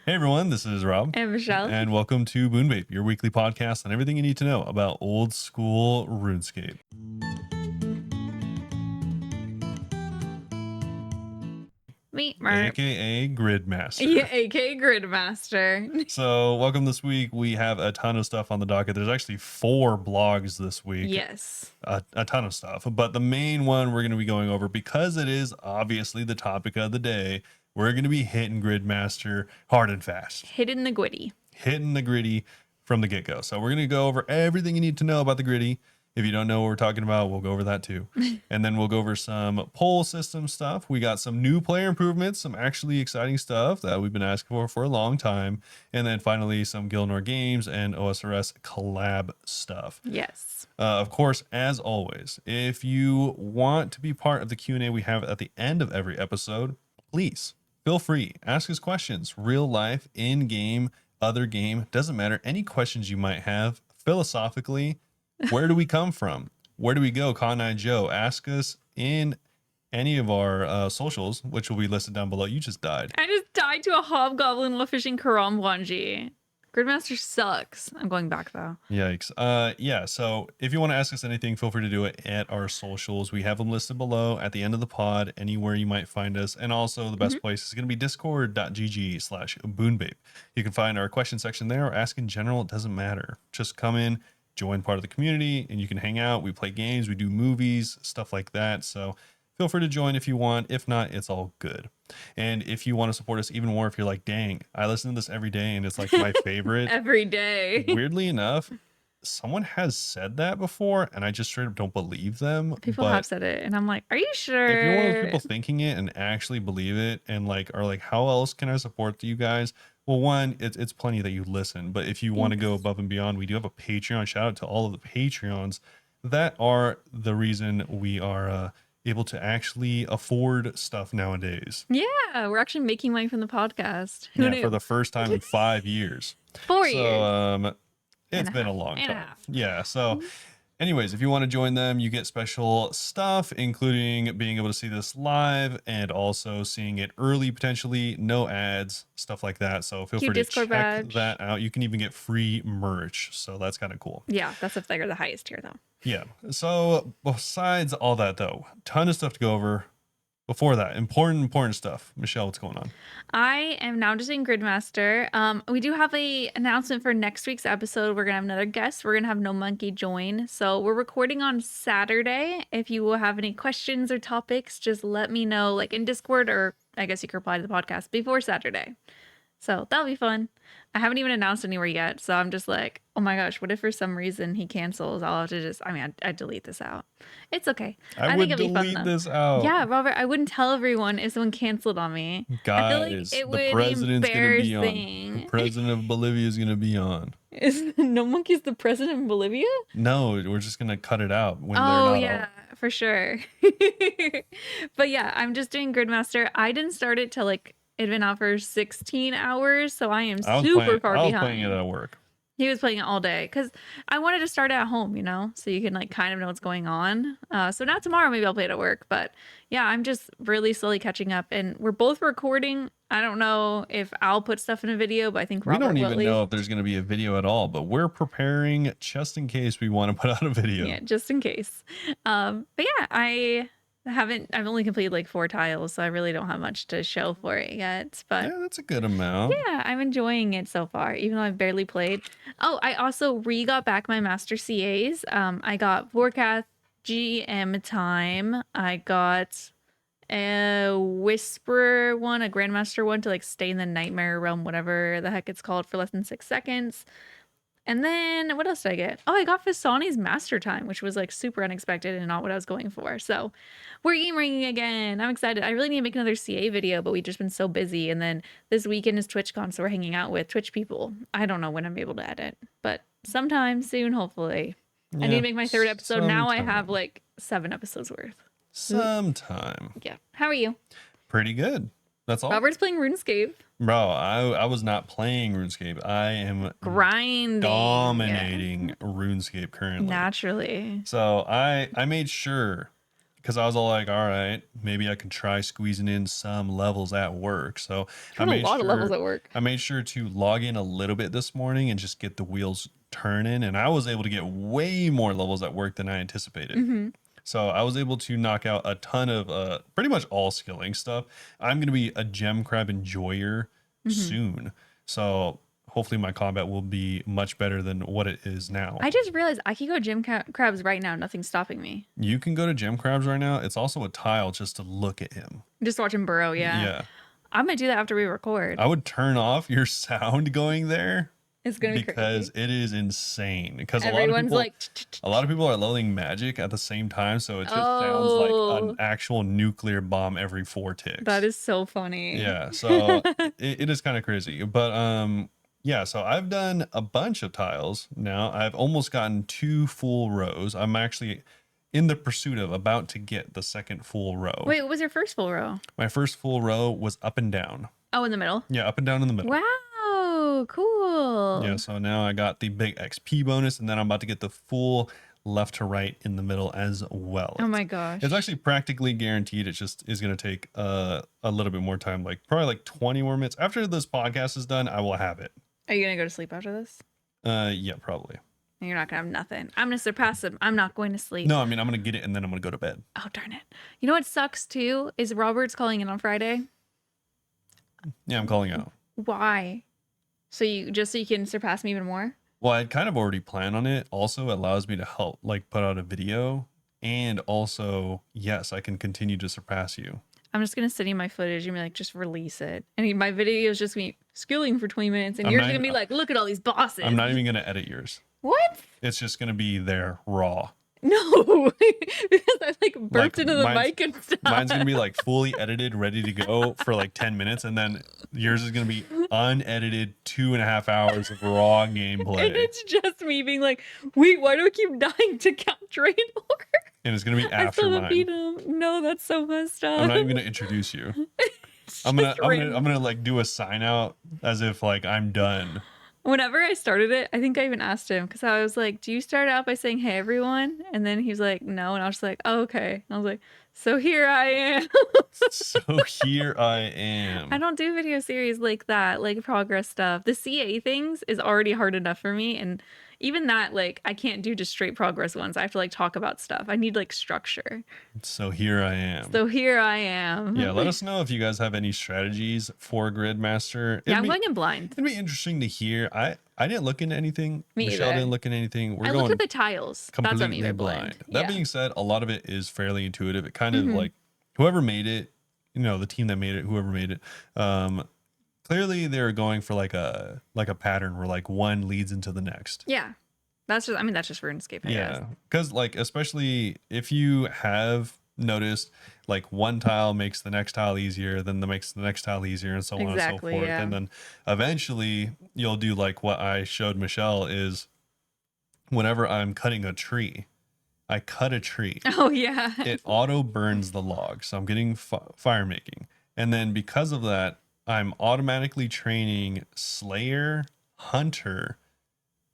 Hey everyone, this is Rob. And Michelle. And welcome to Bunebape, your weekly podcast on everything you need to know about old school RuneScape. Meet Mark. AKA Gridmaster. Yeah, aka Gridmaster. So welcome this week. We have a ton of stuff on the docket. There's actually 4 blogs this week. Yes. A ton of stuff. But the main one we're going to be going over, because it is obviously the topic of the day, we're going to be hitting Gridmaster hard and fast. Hittin the Griddy. Hitting the Griddy from the get-go. So we're going to go over everything you need to know about the Griddy. If you don't know what we're talking about, we'll go over that too. And then we'll go over some poll system stuff. We got some new player improvements, some actually exciting stuff that we've been asking for a long time. And then finally, some Gilnor Games and OSRS collab stuff. Yes. Of course, as always, if you want to be part of the Q&A we have at the end of every episode, please feel free. Ask us questions. Real life, in-game, other game, doesn't matter. Any questions you might have philosophically. Where do we come from? Where do we go? Con9 Joe, ask us in any of our socials, which will be listed down below. You just died. I just died to a hobgoblin while fishing Karamwanji. Gridmaster sucks. I'm going back though. Yikes. Yeah, so if you want to ask us anything, feel free to do it at our socials. We have them listed below at the end of the pod, anywhere you might find us. And also the best place is going to be discord.gg/Bunebape. You can find our question section there, or ask in general. It doesn't matter. Just come in, join part of the community, and you can hang out. We play games, we do movies, stuff like that. So feel free to join if you want. If not, it's all good. And if you want to support us even more, if you're like, dang, I listen to this every day and it's like my favorite. Every day. Weirdly enough, someone has said that before, and I just straight up don't believe them. People have said it, and I'm like, are you sure? If you're one of those people thinking it and actually believe it, and like are like, how else can I support you guys? Well, one, it's plenty that you listen, but if you want to go above and beyond, we do have a Patreon. Shout out to all of the Patreons that are the reason we are able to actually afford stuff nowadays. Yeah, we're actually making money from the podcast. Who knew? For the first time in 5 years. 4 years. It's been a long time. Yeah, so anyways, if you want to join them, you get special stuff, including being able to see this live and also seeing it early, potentially, no ads, stuff like that. So feel free to check that out. You can even get free merch. So that's kind of cool. Yeah, that's if they're the highest tier though. Yeah. So besides all that though, ton of stuff to go over. Before that, important stuff. Michelle, what's going on? I am now just in Gridmaster. We do have a announcement for next week's episode. We're gonna have another guest. We're gonna have No Monkey join. So we're recording on Saturday. If you will have any questions or topics, just let me know, like in Discord, or I guess you can reply to the podcast before Saturday. So that'll be fun. I haven't even announced anywhere yet, so I'm just like, oh my gosh, what if for some reason he cancels? I'll have to just, I'd delete this out. It's okay. I think it'll be fun, though. This out. Yeah, Robert, I wouldn't tell everyone if someone canceled on me. Guys, I feel like it would be embarrassing. The president of Bolivia is going to be on. Is No Monkey's the president of Bolivia? No, we're just going to cut it out when they're not yeah, for sure. But yeah, I'm just doing Gridmaster. I didn't start it till like it'd been out for 16 hours, so I am super far behind. I was playing it at work. He was playing it all day because I wanted to start at home, you know, so you can like kind of know what's going on. So now tomorrow maybe I'll play it at work, but yeah, I'm just really slowly catching up, and we're both recording. I don't know if I'll put stuff in a video, but I think Robert we don't even will know if there's going to be a video at all, but we're preparing just in case we want to put out a video. Yeah, just in case. But yeah, I've only completed like 4 tiles, so I really don't have much to show for it yet. But yeah, that's a good amount. Yeah, I'm enjoying it so far, even though I've barely played. Oh, I also got back my master CAs. I got Vorkath GM time. I got a Whisperer one, a Grandmaster one to like stay in the Nightmare Realm, whatever the heck it's called, for less than 6 seconds. And then what else did I get? Oh, I got Fasani's Master Time, which was like super unexpected and not what I was going for. So we're game ringing again. I'm excited. I really need to make another CA video, but we've just been so busy. And then this weekend is TwitchCon, so we're hanging out with Twitch people. I don't know when I'm able to edit, but sometime soon, hopefully. Yeah, I need to make my 3rd episode. Now I have like 7 episodes worth. Sometime. Yeah. How are you? Pretty good. That's all. Robert's playing RuneScape. Bro, I was not playing RuneScape. I am grinding, dominating RuneScape currently. Naturally. So I made sure, because I was all like, all right, maybe I can try squeezing in some levels at work. So Got a lot of levels at work. I made sure to log in a little bit this morning and just get the wheels turning. And I was able to get way more levels at work than I anticipated. Mm-hmm. So I was able to knock out a ton of pretty much all skilling stuff. I'm going to be a gem crab enjoyer soon. So hopefully my combat will be much better than what it is now. I just realized I can go gym crabs right now. Nothing's stopping me. You can go to gem crabs right now. It's also a tile just to look at him. Just watch him burrow. Yeah. Yeah. I'm going to do that after we record. I would turn off your sound going there. It's going to be because crazy. it is insane. Because Everyone's a lot of people are loading magic at the same time, so it just sounds like an actual nuclear bomb every 4 ticks. That is so funny. Yeah, so it is kind of crazy. But yeah, so I've done a bunch of tiles now. I've almost gotten 2 full rows. I'm actually in the pursuit of about to get the second full row. Wait, what was your first full row? My first full row was up and down. Oh, in the middle? Yeah, up and down in the middle. Wow, cool. Yeah, so now I got the big XP bonus, and then I'm about to get the full left to right in the middle as well. Oh my gosh. It's actually practically guaranteed. It just is going to take a little bit more time, like probably like 20 more minutes. After this podcast is done, I will have it. Are you going to go to sleep after this? Yeah, probably. You're not going to have nothing. I'm going to surpass him. I'm not going to sleep. No, I mean, I'm going to get it, and then I'm going to go to bed. Oh, darn it. You know what sucks too? Is Robert's calling in on Friday. Yeah, I'm calling out. Why? So you can surpass me even more? Well, I'd kind of already planned on it. Also, it allows me to help like put out a video, and also, yes, I can continue to surpass you. I'm just gonna send you my footage and be like, just release it. And my video is just gonna be skilling for 20 minutes, and yours is gonna be like, look at all these bosses. I'm not even gonna edit yours. What? It's just gonna be there raw. No, because I like burped into the mic and stuff. Mine's gonna be like fully edited, ready to go for like 10 minutes, and then yours is gonna be unedited 2.5 hours of raw gameplay. And it's just me being like, wait, why do I keep dying to Count Draenor? And it's gonna be after I still mine. beat him. No, that's so messed up. I'm not even gonna introduce you. I'm gonna like do a sign out as if like I'm done. Whenever I started it, I think I even asked him because I was like, do you start out by saying, hey, everyone? And then he was like, no. And I was like, oh, okay. And I was like, so here I am. So here I am. I don't do video series like that, like progress stuff. The CA things is already hard enough for me. And even that, like, I can't do just straight progress ones. I have to like talk about stuff. I need like structure. So here I am. So here I am. Yeah, let us know if you guys have any strategies for Gridmaster. Yeah, I'm going in blind. It'd be interesting to hear. I didn't look into anything. Me Michelle either. didn't look into anything. I looked at the tiles. That's what I completely mean by blind. blind. That being said, a lot of it is fairly intuitive. It kind of like whoever made it, you know, the team that made it, whoever made it, clearly they're going for like a pattern where like one leads into the next. Yeah. That's just, I mean, that's just RuneScape, I guess. Yeah, because like especially if you have noticed, like one tile makes the next tile easier, then makes the next tile easier, and so on and so forth. Yeah. And then eventually you'll do like what I showed Michelle is whenever I'm cutting a tree, I cut a tree. Oh yeah. It auto burns the log, so I'm getting fire making, and then because of that, I'm automatically training Slayer, Hunter,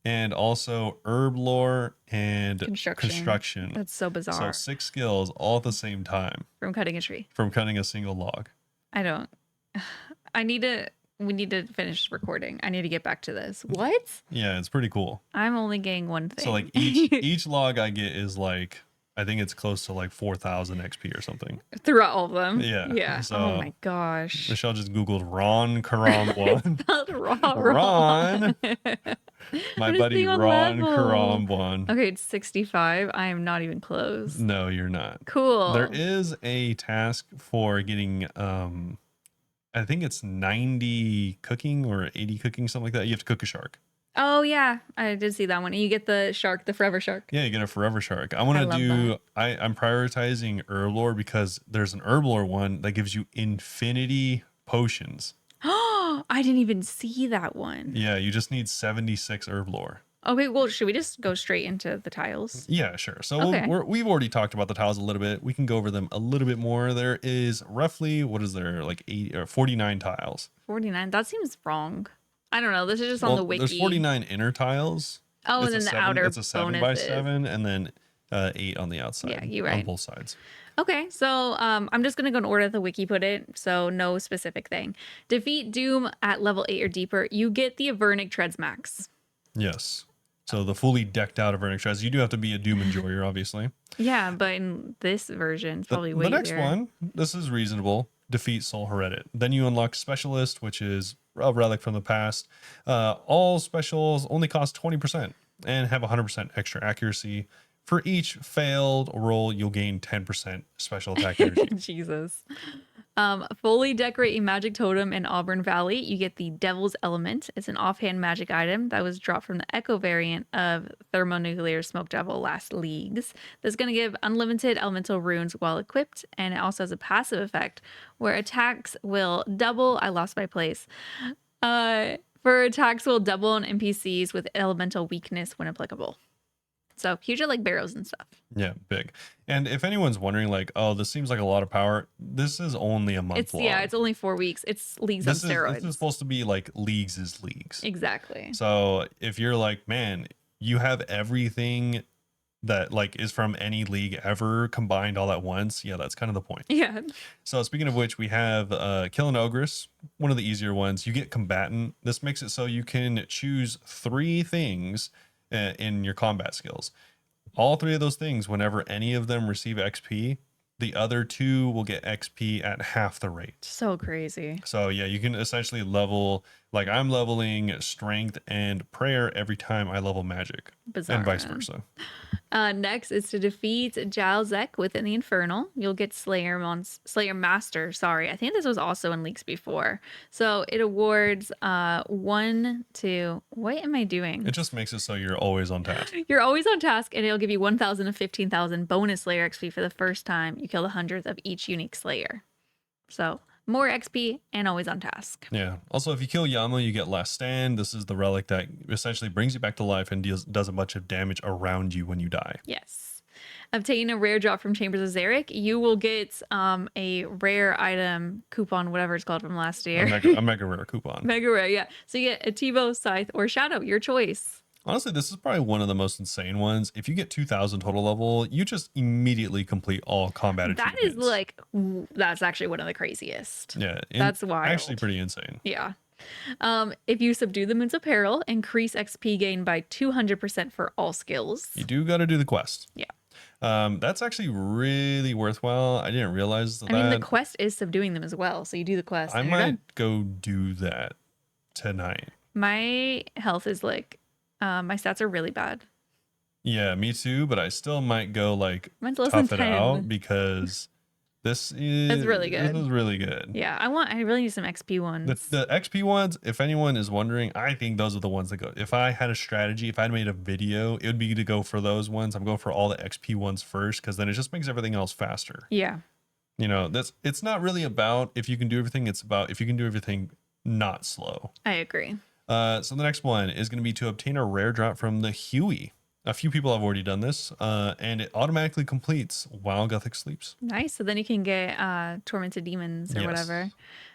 and also herb lore and construction. That's so bizarre. So 6 skills all at the same time From cutting a tree. from cutting a single log. I don't. We need to finish recording. I need to get back to this. What? Yeah, it's pretty cool. I'm only getting one thing. So like each log I get is like, I think it's close to like 4,000 XP or something. Throughout all of them. Yeah. Yeah. So oh my gosh. Michelle just Googled Ron Karam 1. Spelled wrong. Ron. My I'm just buddy being on Ron level. Karam 1. Okay, it's 65. I am not even close. No, you're not. Cool. There is a task for getting I think it's 90 cooking or 80 cooking, something like that. You have to cook a shark. Oh yeah, I did see that one. You get the shark, the forever shark. Yeah, you get a forever shark. I want to do I'm prioritizing herb lore because there's an herb lore one that gives you infinity potions. Oh, I didn't even see that one. Yeah, you just need 76 herb lore. Okay, well, should we just go straight into the tiles? Yeah, sure. So Okay. we've already talked about the tiles a little bit. We can go over them a little bit more. There is roughly, what is there, like 80 or 49 tiles. 49. That seems wrong. I don't know. This is just on the wiki. There's 49 inner tiles. Oh, and then the outer It's a 7 by bonuses. 7, and then 8 on the outside. Yeah, you're right. On both sides. Okay, so I'm just gonna go in order that the wiki put it, so no specific thing. Defeat Doom at level 8 or deeper. You get the Avernic Treads Max. Yes. So the fully decked out Avernic Treads. You do have to be a Doom enjoyer, obviously. Yeah, but in this version, it's probably The way next easier. one, this is reasonable. Defeat Soul Heredit. Then you unlock Specialist, which is a relic from the past. All specials only cost 20% and have 100% extra accuracy. For each failed roll, you'll gain 10% special attack energy. Jesus. Fully decorate a magic totem in Auburn Valley. You get the Devil's Element. It's an offhand magic item that was dropped from the Echo variant of Thermonuclear Smoke Devil last leagues. That's going to give unlimited elemental runes while equipped, and it also has a passive effect where attacks will double. I lost my place. For attacks will double on NPCs with elemental weakness when applicable. So huge at like barrows and stuff. Yeah, big. And if anyone's wondering, like, oh, this seems like a lot of power, this is only a month It's long. yeah, it's only 4 weeks. It's leagues on steroids. This is supposed to be like leagues is leagues. Exactly. So if you're like, man, you have everything that like is from any league ever combined all at once, yeah, that's kind of the point. Yeah. So speaking of which, we have Kill an Ogress, one of the easier ones. You get Combatant. This makes it so you can choose 3 things in your combat skills. All 3 of those things, whenever any of them receive XP, the other 2 will get XP at half the rate. So crazy. So yeah, you can essentially level, like I'm leveling strength and prayer every time I level magic. Bizarre, and vice man. versa. Next is to defeat Jalzek within the Infernal. You'll get Slayer Master. Sorry, I think this was also in leaks before. So it awards 1 to. What am I doing? It just makes it so you're always on task. You're always on task, and it'll give you 1,000 to 15,000 bonus Slayer XP for the first time you kill the 100th of each unique Slayer. So more XP and always on task. Yeah. Also, if you kill Yama, you get Last Stand. This is the relic that essentially brings you back to life and does a bunch of damage around you when you die. Yes. Obtain a rare drop from Chambers of Zarek. You will get a rare item coupon, whatever it's called from last year. A mega rare coupon. Mega rare, yeah. So you get a Tivo, Scythe, or Shadow, your choice. Honestly, this is probably one of the most insane ones. If you get 2,000 total level, you just immediately complete all combat That achievements. is like, that's actually one of the craziest. Yeah. That's wild. Actually pretty insane. Yeah. If you subdue the Moons of Peril, increase XP gain by 200% for all skills. You do got to do the quest. Yeah. That's actually really worthwhile. I didn't realize that. I mean, the quest is subduing them as well. So you do the quest. I and you're done. might go do that tonight. My health is like, my stats are really bad. Yeah, me too. But I still might go like Mine's less than tough it 10. out because this is It's really good. This is really good. Yeah, I really need some XP ones. The XP ones, if anyone is wondering, I think those are the ones that go. If I had a strategy, if I'd made a video, it would be to go for those ones. I'm going for all the XP ones first because then it just makes everything else faster. Yeah. You know, it's not really about if you can do everything. It's about if you can do everything not slow. I agree. So the next one is going to be to obtain a rare drop from the Huey. A few people have already done this, and it automatically completes while Gothic sleeps. Nice. So then you can get Tormented Demons or Yes. whatever.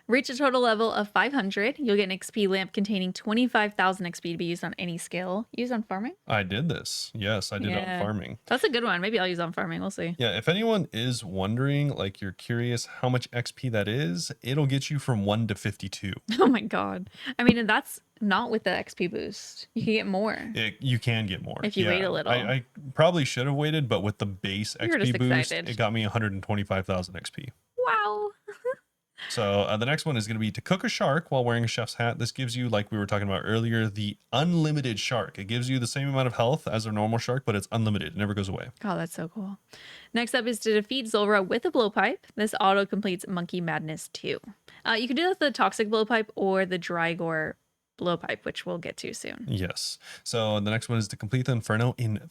Reach a total level of 500. You'll get an XP lamp containing 25,000 XP to be used on any skill. Used on farming? I did this. Yes, I did it on farming. That's a good one. Maybe I'll use on farming. We'll see. Yeah, if anyone is wondering, like you're curious how much XP that is, it'll get you from 1 to 52. Oh my god. I mean, and that's not with the XP boost. You can get more. You can get more. If you wait a little. I probably should have waited, but with the base You were just XP boost, excited. it got me 125,000 XP. Wow. So the next one is going to be to cook a shark while wearing a chef's hat. This gives you, like we were talking about earlier, the unlimited shark. It gives you the same amount of health as a normal shark, but it's unlimited. It never goes away. Oh, that's so cool. Next up is to defeat Zulra with a blowpipe. This auto completes Monkey Madness 2. You can do that with the Toxic Blowpipe or the Drygore Blowpipe, which we'll get to soon. Yes. So the next one is to complete the Inferno in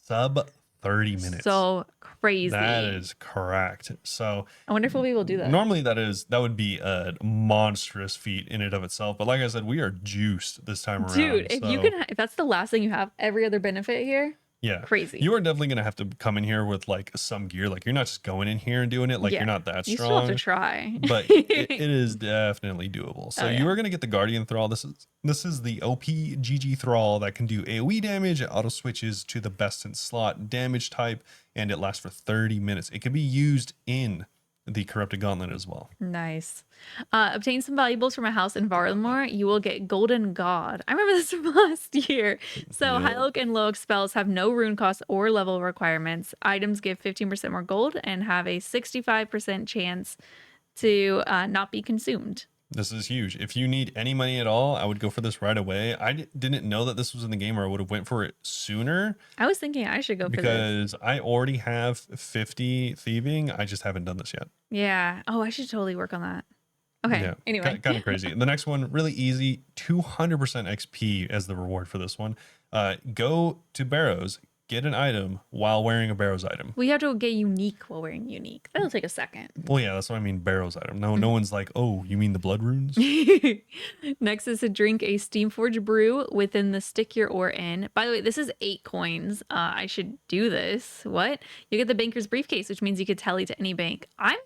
sub 30 minutes. So crazy. That is correct. So I wonder if we'll be able to do that. normally that would be a monstrous feat in and of itself. But like I said, we are juiced this time around. Dude, if you can, if that's the last thing you have, every other benefit here. Yeah. Crazy. You are definitely going to have to come in here with like some gear. Like you're not just going in here and doing it. Like Yeah. you're not that You still have to strong, try. but it is definitely doable. So Oh, you yeah. are going to get the Guardian Thrall. This is the OP GG Thrall that can do AoE damage. It auto switches to the best in slot damage type, and it lasts for 30 minutes. It can be used in the Corrupted Gauntlet as well. Nice. Obtain some valuables from a house in Varlamore. You will get Golden God. I remember this from last year. So Yep. high oak and low oak spells have no rune cost or level requirements. Items give 15% more gold and have a 65% chance to not be consumed. This is huge. If you need any money at all, I would go for this right away. I didn't know that this was in the game, or I would have went for it sooner I was thinking I should go for this. because I already have 50 thieving. I just haven't done this yet. Yeah. Oh, I should totally work on that. Okay. Yeah. Anyway. Kind of crazy. The next one, really easy, 200% XP as the reward for this one. Go to Barrows, get an item while wearing a Barrows item. We have to get unique while wearing unique. That'll take a second. Well, yeah, that's what I mean, Barrows item. No one's like, oh, you mean the blood runes? Next is to drink a Steamforge brew within the stick your ore in. By the way, this is 8 coins. I should do this. What? You get the banker's briefcase, which means you could tally to any bank. I'm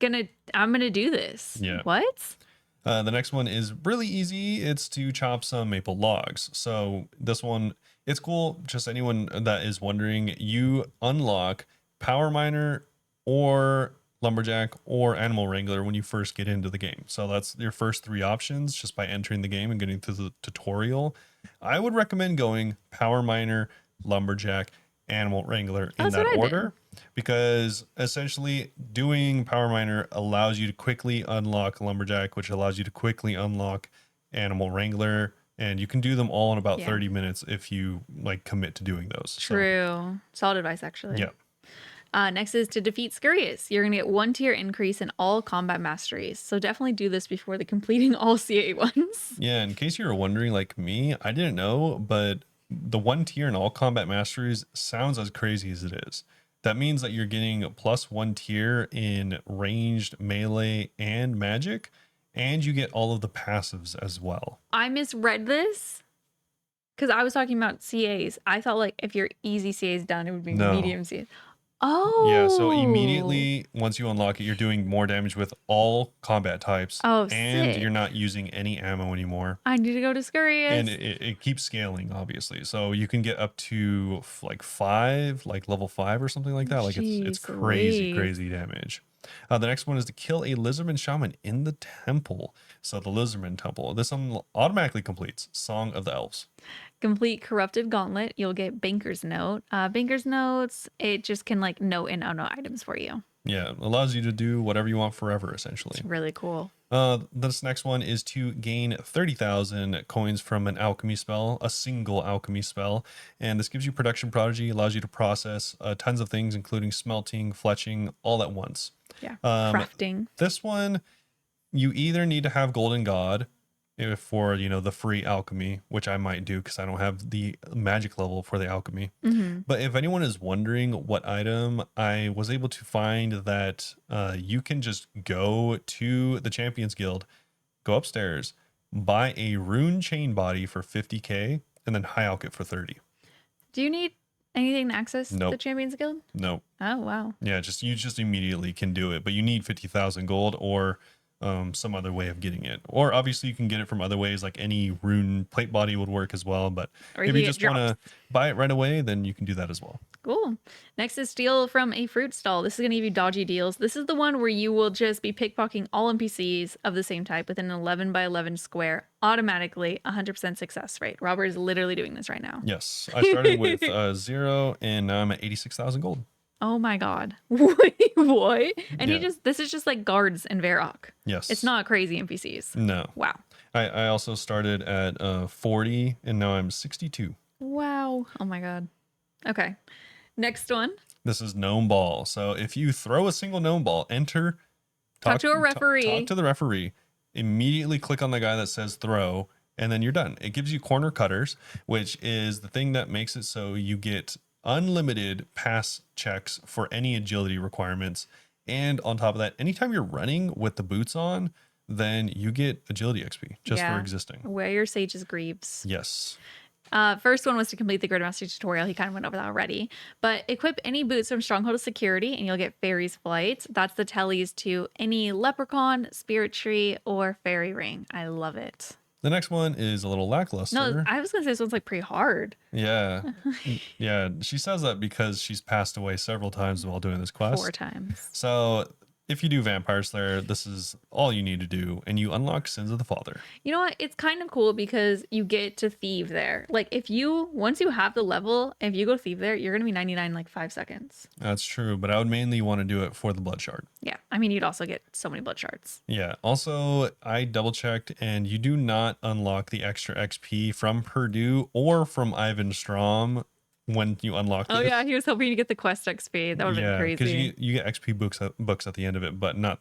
gonna do this. Yeah. What? The next one is really easy. It's to chop some maple logs. So this one, it's cool. Just anyone that is wondering, you unlock Power Miner or Lumberjack or Animal Wrangler when you first get into the game. So that's your first 3 options just by entering the game and getting through the tutorial. I would recommend going Power Miner, Lumberjack, Animal Wrangler in that order, because essentially doing Power Miner allows you to quickly unlock Lumberjack, which allows you to quickly unlock Animal Wrangler, and you can do them all in about 30 minutes if you like commit to doing those. True. Solid advice, actually. Yeah. Next is to defeat Scurious. You're going to get 1 tier increase in all combat masteries. So definitely do this before the completing all CA ones. Yeah, in case you were wondering, like me, I didn't know, but the 1 tier in all combat masteries sounds as crazy as it is. That means that you're getting +1 tier in ranged, melee, and magic, and you get all of the passives as well. I misread this because I was talking about CAs. I thought like if your easy CAs done, it would be medium CAs. Oh. Yeah, so immediately once you unlock it, you're doing more damage with all combat types. Oh, and sick. you're not using any ammo anymore. I need to go to Scurious. And it keeps scaling, obviously. So you can get up to like 5, like level 5 or something like that. Like it's crazy damage. The next one is to kill a Lizardman Shaman in the temple. So the Lizardman Temple. This one automatically completes Song of the Elves. Complete Corrupted Gauntlet. You'll get Banker's Note. Banker's Notes, it just can like note and unknown items for you. Yeah, it allows you to do whatever you want forever, essentially. It's really cool. This next one is to gain 30,000 coins from an alchemy spell, a single alchemy spell. And this gives you Production Prodigy, allows you to process tons of things, including smelting, fletching, all at once. Yeah, crafting. This one, you either need to have Golden God for, the free alchemy, which I might do because I don't have the magic level for the alchemy. But if anyone is wondering what item, I was able to find that you can just go to the Champions Guild, go upstairs, buy a rune chain body for 50k, and then high alch it for 30. Do you need anything to access the Champions Guild? Nope. Oh, wow. Yeah, you just immediately can do it, but you need 50,000 gold or some other way of getting it. Or obviously you can get it from other ways, like any rune plate body would work as well. But if you just want to buy it right away, then you can do that as well. Cool. Next is steal from a fruit stall. This is going to give you dodgy deals. This is the one where you will just be pickpocketing all NPCs of the same type within an 11 by 11 square, automatically 100% success rate. Robert is literally doing this right now. Yes. I started with 0 and now I'm at 86,000 gold. Oh my god. Wait, what? And this is just like guards and Varrock. Yes. It's not crazy NPCs. No. Wow. I also started at 40 and now I'm 62. Wow. Oh my god. Okay. Next one. This is gnome ball. So if you throw a single gnome ball, talk to a referee. Talk to the referee. Immediately click on the guy that says throw, and then you're done. It gives you corner cutters, which is the thing that makes it so you get unlimited pass checks for any agility requirements. And on top of that, anytime you're running with the boots on, then you get agility XP just for existing. Wear your Sage's Greaves. Yes. First one was to complete the Gridmaster tutorial. He kind of went over that already. But equip any boots from Stronghold of Security and you'll get Fairy's Flight. That's the tellies to any Leprechaun, Spirit Tree, or Fairy Ring. I love it. The next one is a little lackluster. No, I was going to say this one's like pretty hard. Yeah. Yeah. She says that because she's passed away several times while doing this quest. 4 times. So if you do Vampire Slayer, this is all you need to do, and you unlock Sins of the Father. You know what? It's kind of cool because you get to thieve there. Like once you have the level, if you go thieve there, you're going to be 99 in like 5 seconds. That's true, but I would mainly want to do it for the Blood Shard. Yeah. I mean, you'd also get so many blood shards. Yeah. Also, I double checked, and you do not unlock the extra XP from Purdue or from Ivan Strom when you unlock this. Oh yeah, he was hoping to get the quest XP. That would have been crazy. Because you get XP books at the end of it, but not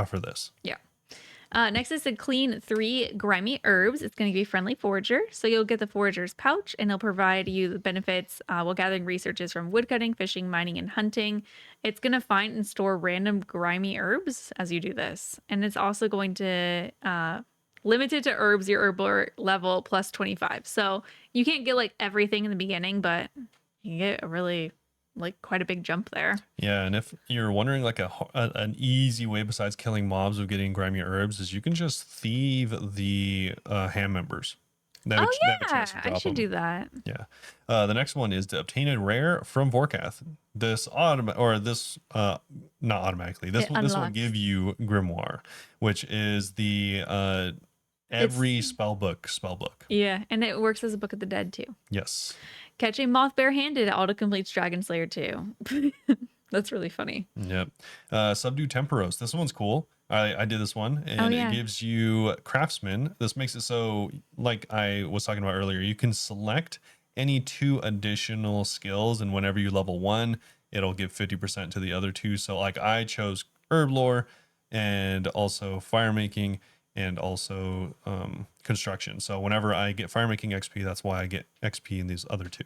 for this. Yeah. Next is to clean 3 grimy herbs. It's going to be friendly forager. So you'll get the forager's pouch and it'll provide you the benefits while gathering resources from woodcutting, fishing, mining, and hunting. It's going to find and store random grimy herbs as you do this. And it's also going to limited to herbs, your herb level plus 25. So you can't get like everything in the beginning, but you get a really like quite a big jump there. Yeah, and if you're wondering like an easy way besides killing mobs of getting grimy herbs is you can just thieve the ham members. I should do that. Yeah. The next one is to obtain a rare from Vorkath. This not automatically. This will give you Grimoire, which is the every spell book. Yeah, and it works as a Book of the Dead too. Yes. Catch a moth barehanded auto completes Dragon Slayer too. That's really funny. Yep. Subdue Temporos. This one's cool. I did this one, and it gives you Craftsman. This makes it so, like I was talking about earlier, you can select any 2 additional skills, and whenever you level 1, it'll give 50% to the other 2. So like I chose Herb Lore and also Fire Making and also construction. So whenever I get fire making XP, that's why I get XP in these other 2.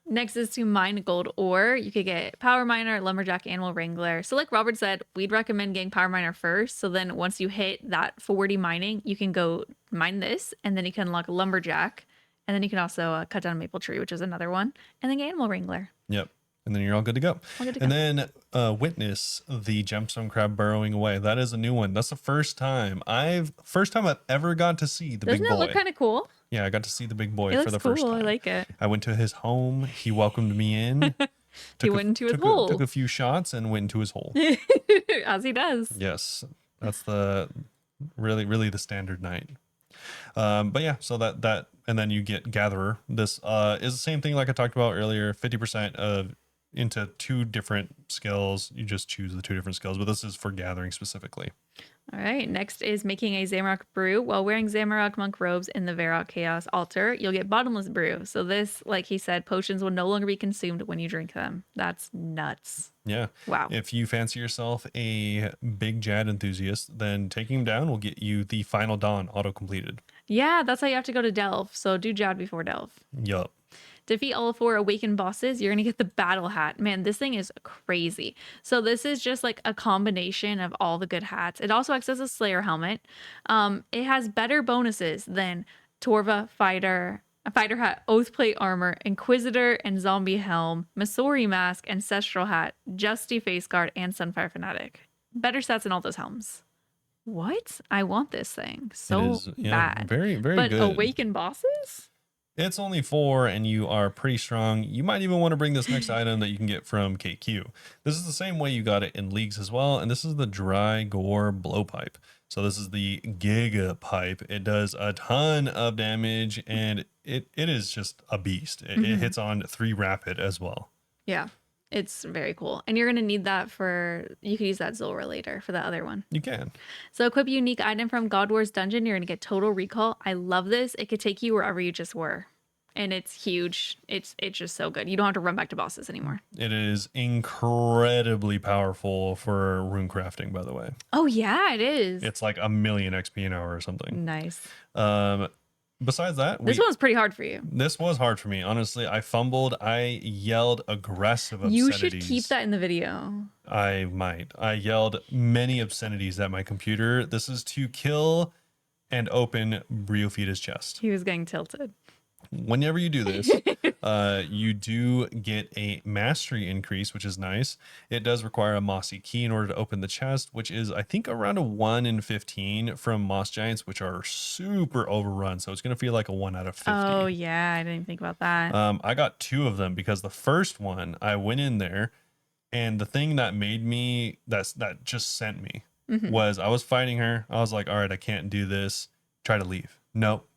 Next is to mine gold ore. You could get Power Miner, Lumberjack, Animal Wrangler. So like Robert said, we'd recommend getting Power Miner first. So then once you hit that 40 mining, you can go mine this, and then you can unlock Lumberjack. And then you can also cut down a Maple Tree, which is another one. And then get Animal Wrangler. Yep. And then you're all good to go. Then witness the gemstone crab burrowing away. That is a new one. That's the first time I've ever got to see the big boy. Doesn't it look kind of cool? Yeah, I got to see the big boy for the first time. I like it. I went to his home. He welcomed me in. He went into his hole. Took a few shots and went into his hole. As he does. Yes. That's the really the standard night. But yeah, so that and then you get Gatherer. This is the same thing like I talked about earlier, 50% into 2 different skills. You just choose the 2 different skills, but this is for gathering specifically. All right, next is making a Zamorak brew. While wearing Zamorak monk robes in the Varrock Chaos altar, you'll get bottomless brew. So this, like he said, potions will no longer be consumed when you drink them. That's nuts. Yeah. Wow. If you fancy yourself a big Jad enthusiast, then taking him down will get you the Final Dawn auto-completed. Yeah, that's how you have to go to Delve. So do Jad before Delve. Yup. Defeat all 4 awakened bosses, you're going to get the battle hat. Man, this thing is crazy. So this is just like a combination of all the good hats. It also acts as a Slayer helmet. It has better bonuses than Torva Fighter, a Fighter Hat, Oathplate Armor, Inquisitor and Zombie Helm, Masori Mask, Ancestral Hat, Justy Face Guard, and Sunfire Fanatic. Better stats than all those helms. What? I want this thing so bad. Very, very good. But awakened bosses? It's only 4 and you are pretty strong. You might even want to bring this next item that you can get from KQ. This is the same way you got it in Leagues as well. And this is the Dry Gore Blowpipe. So this is the Giga Pipe. It does a ton of damage and it is just a beast. It hits on 3 rapid as well. Yeah, it's very cool. And you're going to need that you could use that Zulrah later for the other one. You can. So equip a unique item from God War's dungeon. You're going to get Total Recall. I love this. It could take you wherever you just were. And it's huge. It's just so good. You don't have to run back to bosses anymore. It is incredibly powerful for rune crafting, by the way. Oh, yeah, it is. It's like 1,000,000 XP an hour or something. Nice. Besides that, this one's pretty hard for you. This was hard for me. Honestly, I fumbled. I yelled aggressive obscenities. You should keep that in the video. I might. I yelled many obscenities at my computer. This is to kill and open Briofita's chest. He was getting tilted. whenever you do this, you do get a mastery increase, which is nice. It does require a mossy key in order to open the chest, which is, I think, around a 1 in 15 from moss giants, which are super overrun. So it's going to feel like a 1 out of 50. Oh, yeah. I didn't think about that. I got 2 of them because the first one, I went in there, and the thing that made me, that just sent me, was I was fighting her. I was like, all right, I can't do this. Try to leave. Nope.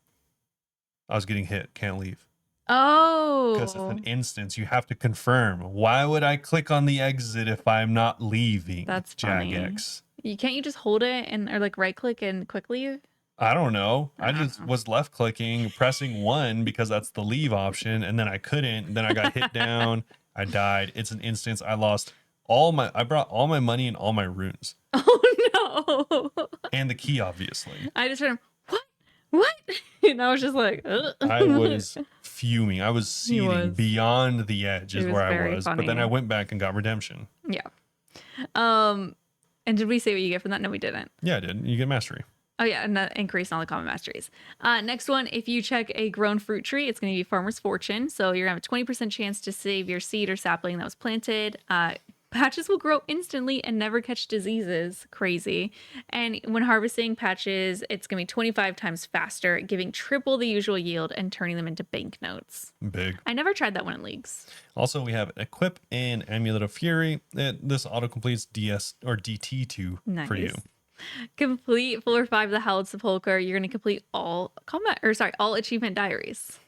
I was getting hit. Can't leave. Because it's Oh, an instance. You have to confirm. Why would I click on the exit if I'm not leaving? that's funny. Jagex. Can't you just hold it and or like right click and quick leave? I don't know. I I don't just know. was left clicking, pressing 1 because that's the leave option, and then I couldn't. Then I got hit down. I died. It's an instance. I lost I brought all my money and all my runes. Oh no. And the key, obviously. I just heard what? And I was just like, ugh. I was fuming. I was He seething was. beyond the edge is It was where I very was. But then funny. I went back and got redemption. Yeah. And did we say what you get from that? No, we didn't. Yeah, I did. You get mastery. Oh yeah, and that increase in all the common masteries. Next one, if you check a grown fruit tree, it's going to be Farmer's Fortune. So you're going to have a 20% chance to save your seed or sapling that was planted. Patches will grow instantly and never catch diseases. Crazy. And when harvesting patches, it's going to be 25 times faster, giving triple the usual yield and turning them into banknotes. Big. I never tried that one in leagues. Also, we have Equip and Amulet of Fury. This auto-completes DS or DT2 for you. Complete 4 or 5 of the Howled Sepulchre. You're going to complete all all achievement diaries.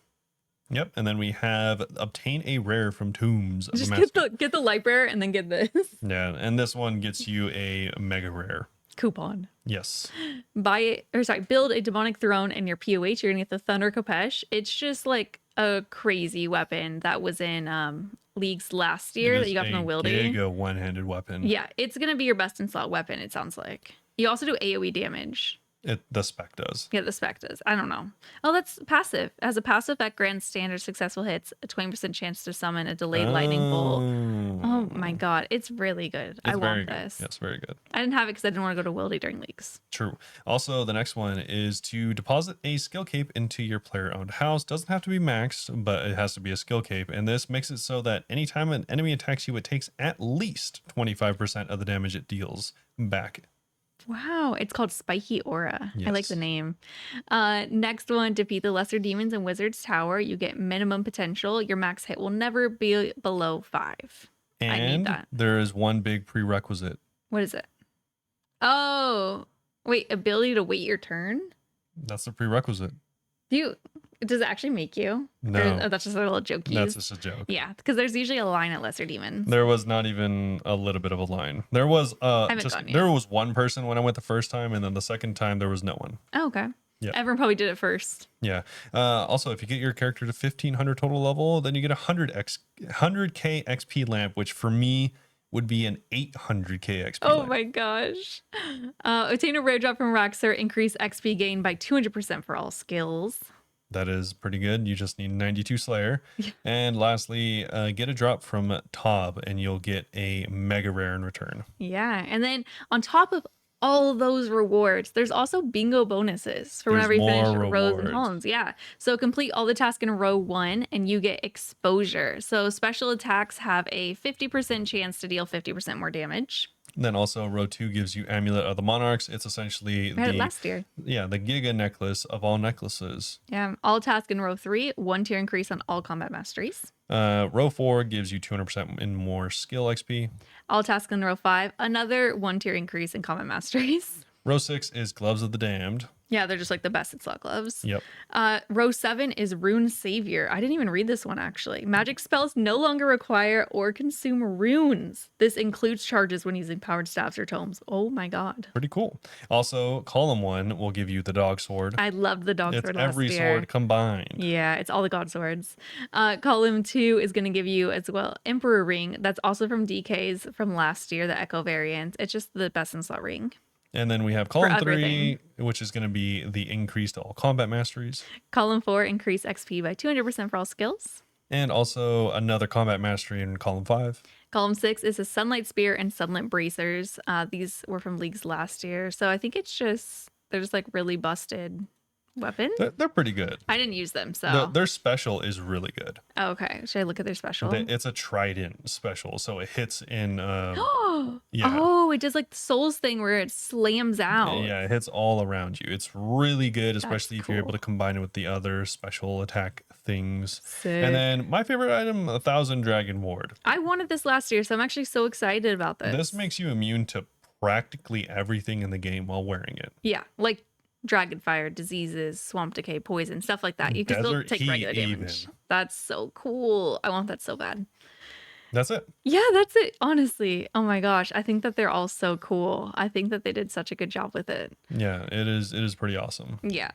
Yep. And then we have Obtain a Rare from Tombs of the Just Master. get the light bearer and then get this Yeah, and this one gets you a Mega Rare. coupon. Yes. Build a demonic throne in your POH. You're gonna get the Thunder Kopesh. It's just like a crazy weapon that was in leagues last year It that is you got from the a Wildy. Giga one-handed weapon. Yeah, it's gonna be your best in slot weapon. It sounds like you also do AOE damage. The spec does. Yeah, the spec does. I don't know. Oh, that's passive. As a passive that grants standard successful hits, a 20% chance to summon a delayed lightning bolt. Oh my god, it's really good. I very want good. this. Yes, very good. I didn't have it because I didn't want to go to Wildy during leagues. True. Also, the next one is to deposit a skill cape into your player-owned house. Doesn't have to be maxed, but it has to be a skill cape. And this makes it so that anytime an enemy attacks you, it takes at least 25% of the damage it deals back. Wow, it's called Spiky Aura. I like Yes. the name. Next one, defeat the lesser demons in Wizard's Tower. You get minimum potential. Your max hit will never be below 5. I need And that. there is one big prerequisite. What is it? Oh, wait, ability to wait your turn? That's the prerequisite. Does it actually make you? No. Or, that's just a little jokey. That's just a joke. Yeah, because there's usually a line at lesser demons. There was not even a little bit of a line. There was haven't gone yet. there was one person when I went the first time, and then the second time there was no one. Oh, okay. Yeah. Everyone probably did it first. Yeah. Also, if you get your character to 1500 total level, then you get a 100k XP lamp, which for me would be an 800k XP Oh lamp. my gosh. Obtain a rare drop from Roxer. Increase XP gain by 200% for all skills. That is pretty good. You just need 92 Slayer. And lastly, get a drop from Tob, and you'll get a mega rare in return. Yeah. And then on top of all those rewards, there's also bingo bonuses for whenever you finish more rows and rewards. columns. Yeah. So complete all the tasks in row 1 and you get exposure. So special attacks have a 50% chance to deal 50% more damage. Then also row 2 gives you Amulet of the Monarchs. It's essentially I had it last year. the Giga necklace of all necklaces. Yeah. All tasks in row 3, 1 tier increase on all combat masteries. Row 4 gives you 200% in more skill XP. All tasks in row 5, another 1 tier increase in combat masteries. Row 6 is Gloves of the Damned. Yeah, they're just like the best at slot gloves. Yep. Row 7 is Rune Savior. I didn't even read this one actually. Magic spells no longer require or consume runes. This includes charges when using powered staves or tomes. Oh my god. Pretty cool. Also, column 1 will give you the Dog Sword. I loved the dog It's sword last every year. sword combined. Yeah, it's all the god swords. Column 2 is going to give you as well Emperor Ring. That's also from DK's from last year, the Echo variant. It's just the best in slot ring. And then we have column 3, everything. which is going to be the increase to all combat masteries. Column 4, increase XP by 200% for all skills. And also another combat mastery in column 5. Column 6 is a Sunlight Spear and Sunlit Bracers. These were from leagues last year. So I think they're just like really busted weapons? They're pretty good. I didn't use them, so. Their special is really good. Okay, should I look at their special? It's a trident special, so it hits in. Yeah. Oh, it does like the Souls thing where it slams out. Yeah, it hits all around you. It's really good, especially That's if you're able cool. to combine it with the other special attack things. Sick. And then my favorite item, 1,000 Dragon Ward. I wanted this last year, so I'm actually so excited about this. This makes you immune to practically everything in the game while wearing it. Yeah, like dragon fire, diseases, swamp decay, poison, stuff like that. You can still Desert take heat regular damage. That's so cool. I want that so bad. That's it. Yeah, that's it. Honestly, oh my gosh, I think that they're all so cool. I think that they did such a good job with it. Yeah, it is pretty awesome. Yeah.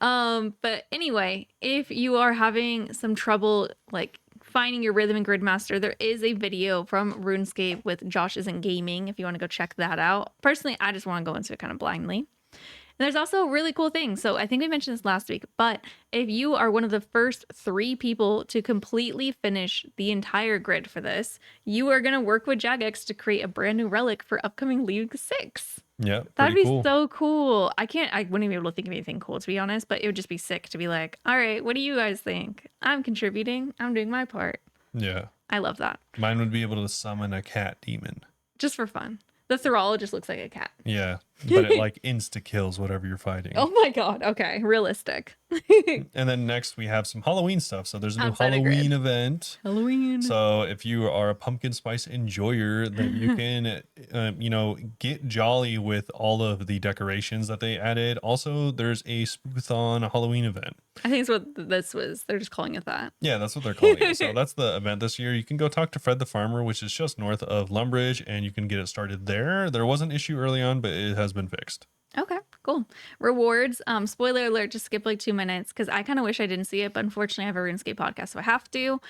But anyway, if you are having some trouble like finding your rhythm in Gridmaster, there is a video from RuneScape with Josh Isn't Gaming if you want to go check that out. Personally, I just want to go into it kind of blindly. And there's also a really cool thing. So I think we mentioned this last week, but if you are one of the first 3 people to completely finish the entire grid for this, you are going to work with Jagex to create a brand new relic for upcoming League 6. Yeah, That'd be cool. so cool. I wouldn't be able to think of anything cool, to be honest, but it would just be sick to be like, all right, what do you guys think? I'm contributing. I'm doing my part. Yeah. I love that. Mine would be able to summon a cat demon. Just for fun. The Thrall just looks like a cat. Yeah, but it like insta kills whatever you're fighting. Oh my god. Okay, realistic. And then next we have some Halloween stuff. So there's a new Outside of Halloween grid. event. Halloween. So if you are a pumpkin spice enjoyer, then you can, get jolly with all of the decorations that they added. Also, there's a Spookathon Halloween event. I think it's what this was. They're just calling it that. Yeah, that's what they're calling it. So that's the event this year. You can go talk to Fred the Farmer, which is just north of Lumbridge, and you can get it started there. There was an issue early on, but it has been fixed. Okay, cool. Rewards. Spoiler alert, just skip like 2 minutes because I kind of wish I didn't see it, but unfortunately I have a RuneScape podcast, so I have to.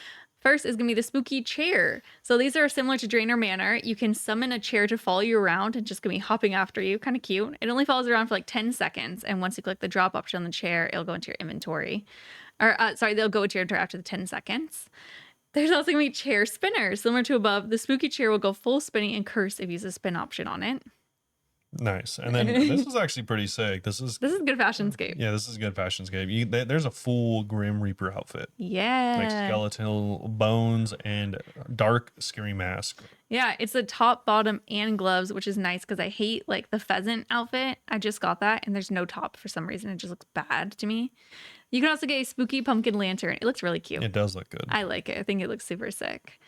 First is going to be the spooky chair. So these are similar to Drainer Manor. You can summon a chair to follow you around and just going to be hopping after you. Kind of cute. It only follows around for like 10 seconds. And once you click the drop option on the chair, it'll go into your inventory. They'll go into your inventory after the 10 seconds. There's also going to be chair spinners. Similar to above, the spooky chair will go full spinning and curse if you use a spin option on it. Nice. And then this is actually pretty sick. This is good fashionscape. Yeah, this is good fashionscape. There's a full Grim Reaper outfit. Yeah. Like skeletal bones and dark scary mask. Yeah, it's the top, bottom, and gloves, which is nice because I hate like the pheasant outfit. I just got that and there's no top for some reason. It just looks bad to me. You can also get a spooky pumpkin lantern. It looks really cute. It does look good. I like it. I think it looks super sick.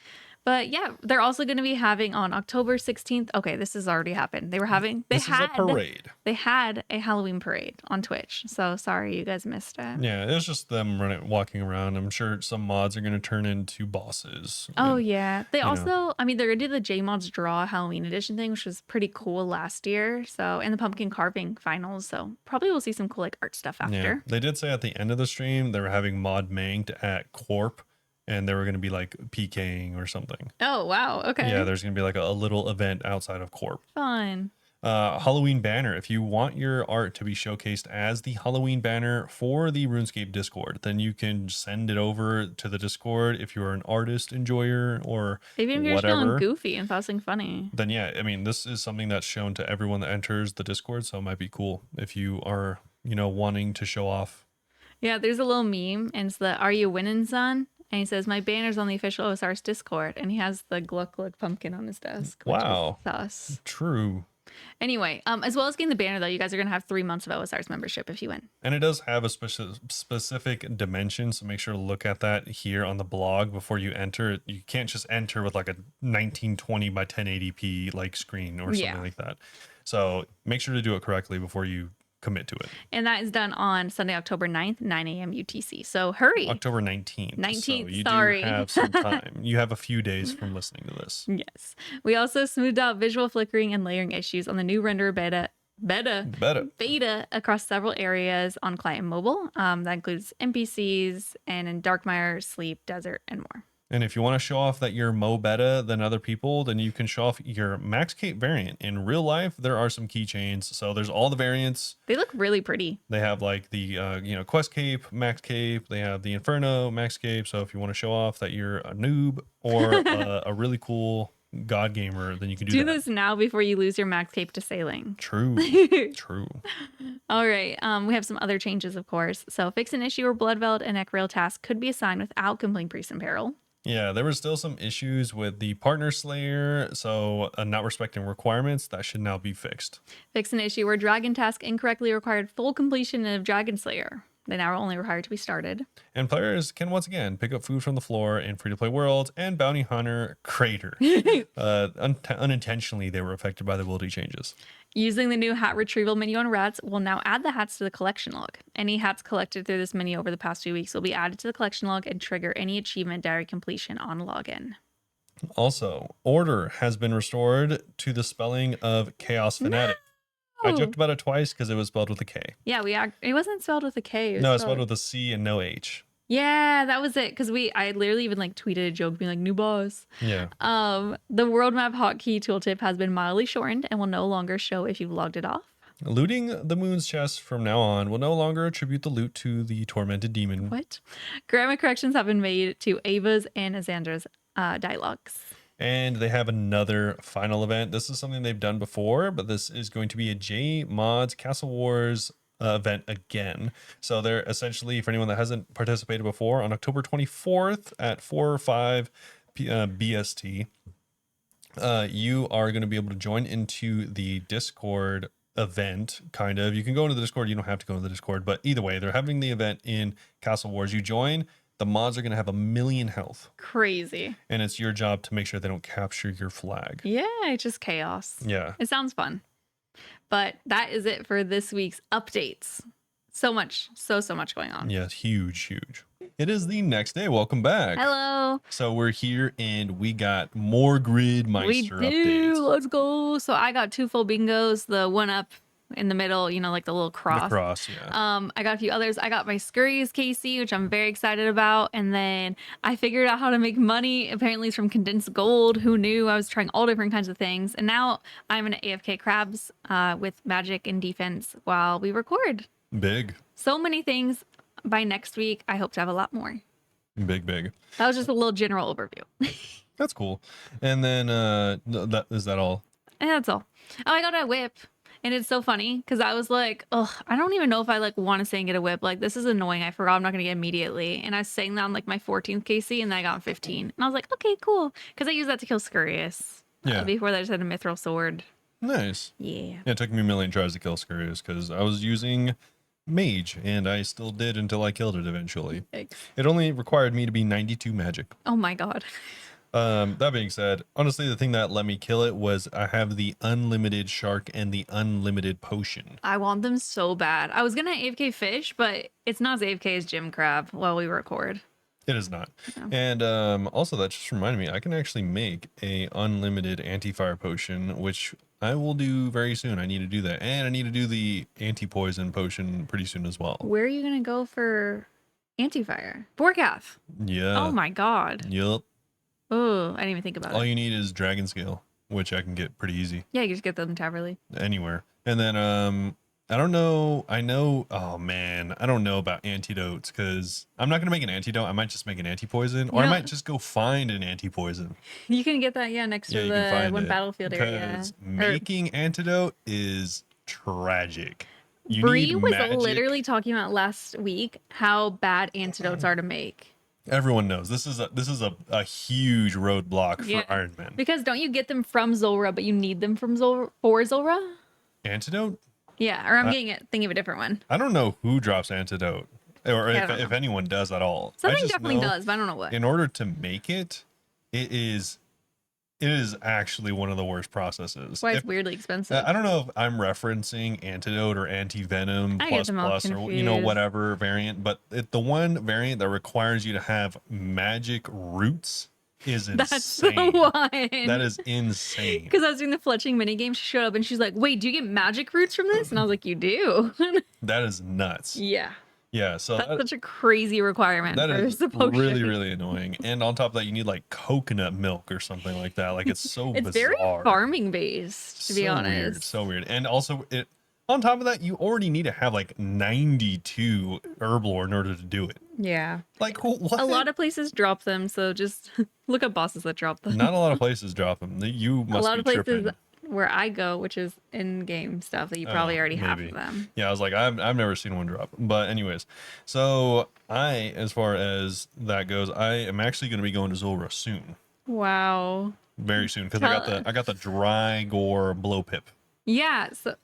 But yeah, they're also going to be having on October 16th. Okay, this has already happened. This is a parade. They had a Halloween parade on Twitch. So sorry you guys missed it. Yeah, it was just them walking around. I'm sure some mods are going to turn into bosses. Oh yeah. They also, I mean, they're going to do the JMods Draw Halloween edition thing, which was pretty cool last year. So, and the pumpkin carving finals. So probably we'll see some cool like art stuff after. Yeah, they did say at the end of the stream they were having mod manked at Corp. And they were going to be like PKing or something. Oh, wow. Okay. Yeah, there's going to be like a little event outside of Corp. Fun. Halloween banner. If you want your art to be showcased as the Halloween banner for the RuneScape Discord, then you can send it over to the Discord if you're an artist enjoyer or even if you're whatever. feeling goofy and thought something funny. Then yeah, I mean, this is something that's shown to everyone that enters the Discord, so it might be cool if you are, wanting to show off. Yeah, there's a little meme, and it's the "Are you winning, son?" And he says, "My banner's on the official OSRS Discord," and he has the Gluck Gluck pumpkin on his desk. Wow. Sus. True. Anyway, as well as getting the banner, though, you guys are going to have 3 months of OSRS membership if you win. And it does have a specific dimension, so make sure to look at that here on the blog before you enter. You can't just enter with like a 1920 by 1080p like screen or something like that. So make sure to do it correctly before you commit to it. And that is done on Sunday, October 9th, 9 a.m. UTC. So hurry. October 19th. 19th, so you sorry. do have some time. You have a few days from listening to this. Yes. We also smoothed out visual flickering and layering issues on the new render beta across several areas on client and mobile. That includes NPCs and in Darkmire, Sleep, Desert, and more. And if you want to show off that you're more better than other people, then you can show off your Max Cape variant. In real life, there are some keychains. So there's all the variants. They look really pretty. They have like the, Quest Cape, Max Cape. They have the Inferno, Max Cape. So if you want to show off that you're a noob or a really cool god gamer, then you can Do that. this now before you lose your max cape to sailing. True. True. All right. We have some other changes, of course. So fix an issue or Bloodveld and Necrail task could be assigned without completing Priest in Peril. Yeah, there were still some issues with the partner slayer, so not respecting requirements. That should now be fixed. Fix an issue where Dragon task incorrectly required full completion of Dragon Slayer. They now are only required to be started. And players can once again pick up food from the floor in free-to-play worlds and Bounty Hunter Crater. Unintentionally, they were affected by the ability changes. Using the new hat retrieval menu on rats will now add the hats to the collection log. Any hats collected through this menu over the past 2 weeks will be added to the collection log and trigger any achievement diary completion on login. Also, order has been restored to the spelling of Chaos Fanatic. I joked about it twice because it was spelled with a K. Yeah, it wasn't spelled with a K. No, it's spelled with a C and no H. Yeah, that was it. Because I literally even like tweeted a joke being like, new boss. Yeah. The world map hotkey tooltip has been mildly shortened and will no longer show if you've logged it off. Looting the moon's chest from now on will no longer attribute the loot to the tormented demon. What? Grammar corrections have been made to Ava's and Azandra's dialogues. And they have another final event. This is something they've done before, but this is going to be a J Mods Castle Wars event again. So they're essentially, for anyone that hasn't participated before, on October 24th at 4 or 5 BST, you are going to be able to join into the Discord event, kind of. You can go into the Discord. You don't have to go into the Discord, but either way, they're having the event in Castle Wars. You join. The mods are going to have 1,000,000 health. Crazy. And it's your job to make sure they don't capture your flag. Yeah, it's just chaos. Yeah. It sounds fun. But that is it for this week's updates. So much going on. Yeah, huge. It is the next day. Welcome back. Hello. So we're here and we got more Gridmaster updates. Let's go. So I got 2 full bingos. The one up in the middle, like the little cross. The cross, yeah. I got a few others. I got my Scurry's KC, which I'm very excited about. And then I figured out how to make money. Apparently it's from condensed gold. Who knew? I was trying all different kinds of things. And now I'm in AFK crabs with magic and defense while we record. Big. So many things. By next week, I hope to have a lot more. Big. That was just a little general overview. That's cool. And then is that all? And that's all. Oh, I got a whip. And it's so funny because I was like, oh, I don't even know if I want to say and get a whip. Like, this is annoying. I forgot I'm not going to get immediately. And I was saying that on my 14th KC and then I got 15. And I was like, okay, cool. Because I used that to kill Scurrius. Yeah. Before that, I just had a mithril sword. Nice. Yeah. It took me 1,000,000 tries to kill Scurrius because I was using mage and I still did until I killed it eventually. Thanks. It only required me to be 92 magic. Oh my God. That being said, honestly, the thing that let me kill it was I have the unlimited shark and the unlimited potion. I want them so bad. I was going to AFK fish, but it's not as AFK as Gym Crab while we record. It is not. No. And also that just reminded me, I can actually make a unlimited anti-fire potion, which I will do very soon. I need to do that. And I need to do the anti-poison potion pretty soon as well. Where are you going to go for anti-fire? Borkath. Yeah. Oh my God. Yep. Oh, I didn't even think about it. All you need is dragon scale, which I can get pretty easy. Yeah, you just get them Taverly. Anywhere. And then I don't know. Oh man, I don't know about antidotes because I'm not gonna make an antidote. I might just make an anti-poison, or I might just go find an anti-poison. You can get that, next to the one battlefield area. Because making antidote is tragic. Bree was literally talking about last week how bad antidotes are to make. Everyone knows this is a huge roadblock for Iron Man. Because don't you get them from Zulrah, but you need them from Zulrah? Antidote? Yeah, or I'm thinking of a different one. I don't know who drops antidote, or if anyone does at all. Something definitely does, but I don't know what. In order to make it, it is actually one of the worst processes. That's why it's weirdly expensive. I don't know if I'm referencing antidote or anti-venom plus or whatever variant, but the one variant that requires you to have magic roots is insane. That's the one. That is insane. Because I was doing the fletching minigame, she showed up and she's like, wait, do you get magic roots from this? And I was like, you do. That is nuts. Yeah. Yeah, so that's such a crazy requirement. That is really, really annoying. And on top of that, you need like coconut milk or something like that. Like it's so it's bizarre. Very farming based, to be honest. So weird. And also On top of that, you already need to have like 92 herblore in order to do it. Yeah. Like what? A lot of places drop them, so just look up bosses that drop them. Not a lot of places drop them. You A must lot be of places tripping. where I go, which is in-game stuff that you probably already have Maybe. of them. Yeah, I was like, I've never seen one drop. But anyways, so as far as that goes, I am actually going to be going to Zulra soon, Wow. very soon, because Tell- I got the dry gore blow pip. Yeah, so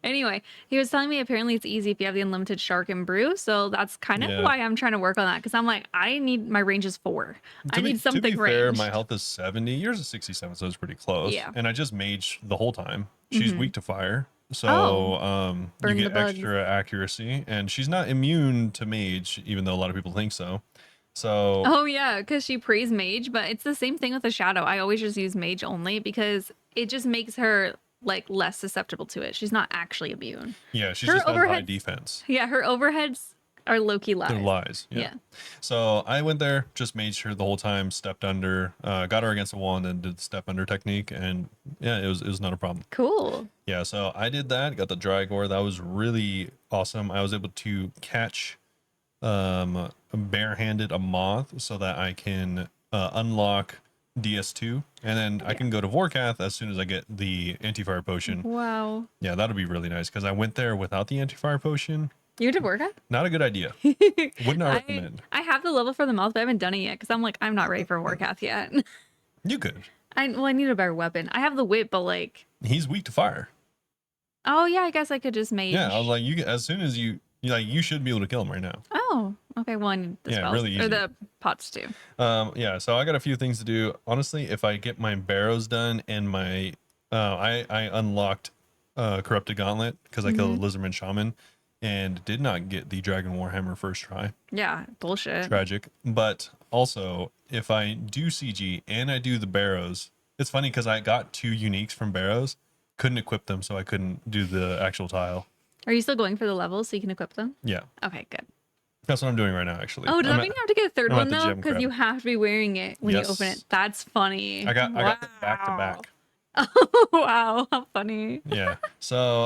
anyway, he was telling me apparently it's easy if you have the unlimited shark and brew, so that's kind of Yeah. why I'm trying to work on that because I'm like, I need my range is 4. I need To something be fair, ranged. my health is 70. Yours is 67, so it's pretty close. Yeah. And I just mage the whole time. She's weak to fire. So you Burn the get bugs. extra accuracy. And she's not immune to mage, even though a lot of people think so. So Oh yeah, because she prays mage, but it's the same thing with the shadow. I always just use mage only because it just makes her like less susceptible to it. She's not actually immune. yeah, she Her just has high overheads- defense. Yeah, her overheads are low-key lies. They're lies. Yeah. Yeah. So I went there, just made her the whole time, stepped under, got her against the wall, and then did the step under technique, and yeah, it was not a problem. Cool. Yeah, so I did that, got the dry gore. That was really awesome. I was able to catch barehanded a moth so that I can unlock DS2, and then I can go to Vorkath as soon as I get the anti-fire potion. Wow. Yeah, that'll be really nice because I went there without the anti-fire potion. You did work out? Not a good idea. Would not recommend. I have the level for the moth, but I haven't done it yet because I'm like, I'm not ready for Warcath yet. You could. I need a better weapon. I have the whip, but like, He's weak to fire. oh yeah, I guess I could just mage. Yeah, I was like, as soon as you should be able to kill him right now. Oh, okay. Well, I need the Yeah, spells really or easy. the pots too. Yeah, so I got a few things to do. Honestly, if I get my barrows done and my I unlocked corrupted gauntlet because I killed a lizardman shaman and did not get the dragon warhammer first try. Yeah, bullshit. Tragic. But also, if I do CG and I do the barrows, it's funny because I got 2 uniques from barrows, couldn't equip them, so I couldn't do the actual tile. Are you still going for the levels so you can equip them? Yeah, Okay, good. that's what I'm doing right now, actually. Oh, does that mean you have to get a third I'm at one the though? gem Because crab. you have to be wearing it when you open Yes. it. That's funny. I got them back to Wow. back. Oh wow, how funny. Yeah. So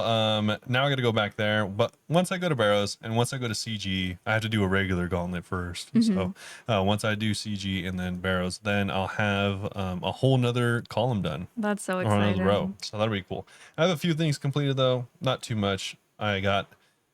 now I got to go back there. But once I go to barrows and once I go to CG, I have to do a regular gauntlet first. So once I do CG and then barrows, then I'll have a whole nother column done. That's so Or another exciting. row. So that'll be cool. I have a few things completed though, not too much.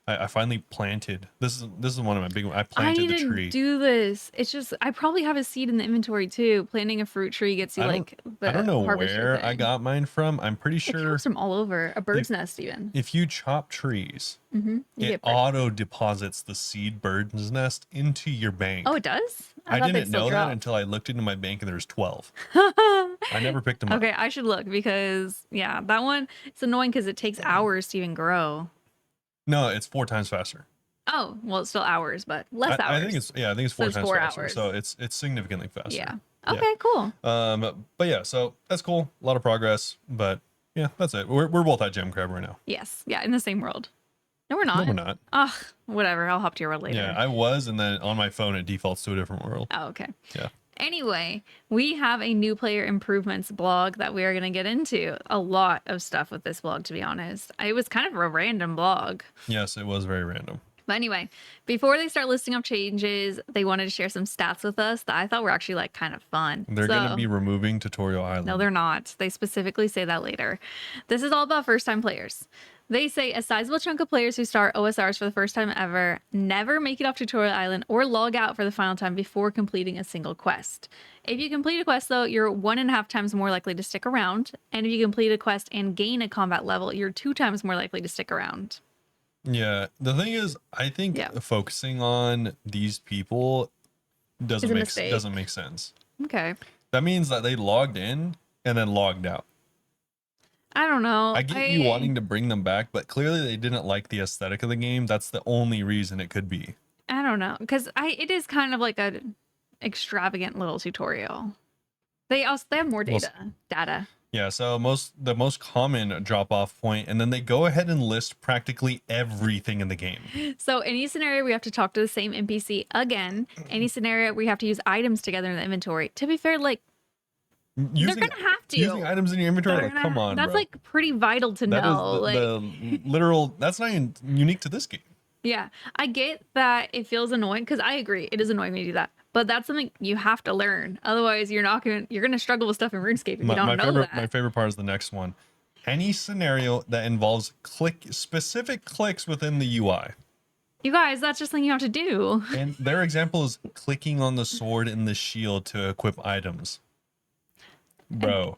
I finally planted. This is one of my big ones. I I planted need the to tree. do this. It's just I probably have a seed in the inventory too. Planting a fruit tree gets you I don't- like the I don't know harvester where I thing. got mine from. I'm pretty It sure comes from all over. A bird's nest even. Mm-hmm. if you chop trees, You it get bird- auto deposits the seed bird's nest into your bank. Oh, it does? I thought they didn't still know that dropped. until I looked into my bank and there was 12. I never picked them up. Okay, I should look because yeah, that one it's annoying because it takes hours to even grow. No, it's 4 times faster. Oh, well, it's still hours, but less hours. I think it's I think it's So 4 it's times 4 faster. hours. So it's significantly faster. Yeah. Yeah. Okay, cool. But yeah, so that's cool. A lot of progress, but yeah, that's it. We're both at Gem Crab right now. Yes. Yeah, in the same world. No, we're not. No, we're not. Ugh, whatever. I'll hop to your world later. Yeah, I was, and then on my phone it defaults to a different world. Oh, okay. Yeah. Anyway, we have a new player improvements blog that we are going to get into. A lot of stuff with this blog, to be honest. It was kind of a random blog. Yes, it was very random. But anyway, before they start listing off changes, they wanted to share some stats with us that I thought were actually like kind of fun. They're going to be removing Tutorial Island. No, they're not. They specifically say that later. This is all about first-time players. They say a sizable chunk of players who start OSRs for the first time ever never make it off Tutorial Island or log out for the final time before completing a single quest. If you complete a quest, though, you're 1.5 times more likely to stick around. And if you complete a quest and gain a combat level, you're 2 times more likely to stick around. Yeah, the thing is, I think focusing on these people doesn't make sense. Okay. That means that they logged in and then logged out. I don't know. I get you wanting to bring them back, but clearly they didn't like the aesthetic of the game. That's the only reason it could be. I don't know, because it is kind of like a extravagant little tutorial. They have more data. Yeah, so the most common drop off point, and then they go ahead and list practically everything in the game. So any scenario we have to talk to the same NPC again. Any scenario we have to use items together in the inventory. To be fair, like Using They're gonna have to. using items in your inventory, They're like, gonna come on, that's bro. like pretty vital to That is know. the, Like, the literal. That's not even unique to this game. yeah, I get that it feels annoying because I agree it is annoying when you do that. But that's something you have to learn. Otherwise, you're gonna struggle with stuff in RuneScape if you don't know that. My favorite part is the next one. Any scenario that involves specific clicks within the UI. You guys, that's just something you have to do. And their example is clicking on the sword and the shield to equip items. Bro,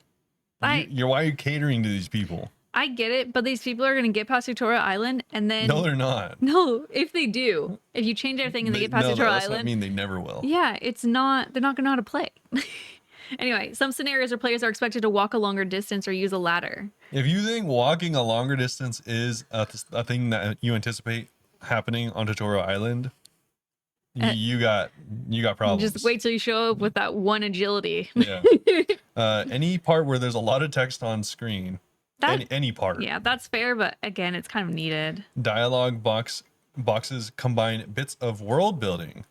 I why are you catering to these people? I get it, but these people are gonna get past Tutorial Island and then No, they're not. no, if they do, if you change everything and they get past No, Tutorial that's what I Island, mean. They never will. yeah, they're not gonna know how to play. Anyway, some scenarios where players are expected to walk a longer distance or use a ladder. If you think walking a longer distance is a thing that you anticipate happening on Tutorial Island, you got problems. Just wait till you show up with that one agility. Yeah. Any part where there's a lot of text on screen, any part. Yeah, that's fair, but again, it's kind of needed. Dialogue boxes combine bits of world building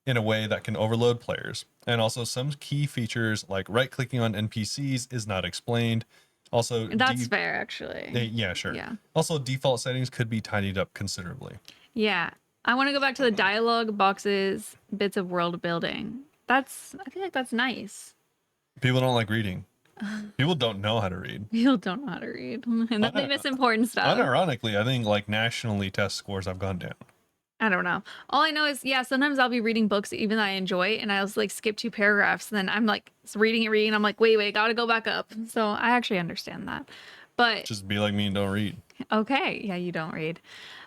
in a way that can overload players. And also some key features like right-clicking on NPCs is not explained. Also, that's fair, actually. Yeah, sure. Yeah. Also, default settings could be tidied up considerably. Yeah. I want to go back to the dialogue boxes, bits of world building. I feel like that's nice. People don't like reading. People don't know how to read. People don't know how to read. And then they miss important stuff. Unironically, I think like nationally test scores have gone down. I don't know. All I know is, yeah, sometimes I'll be reading books even that I enjoy, and I'll like skip 2 paragraphs, and then I'm like reading. I'm like, wait, gotta go back up. So I actually understand that. But just be like me and don't read. Okay, yeah, you don't read.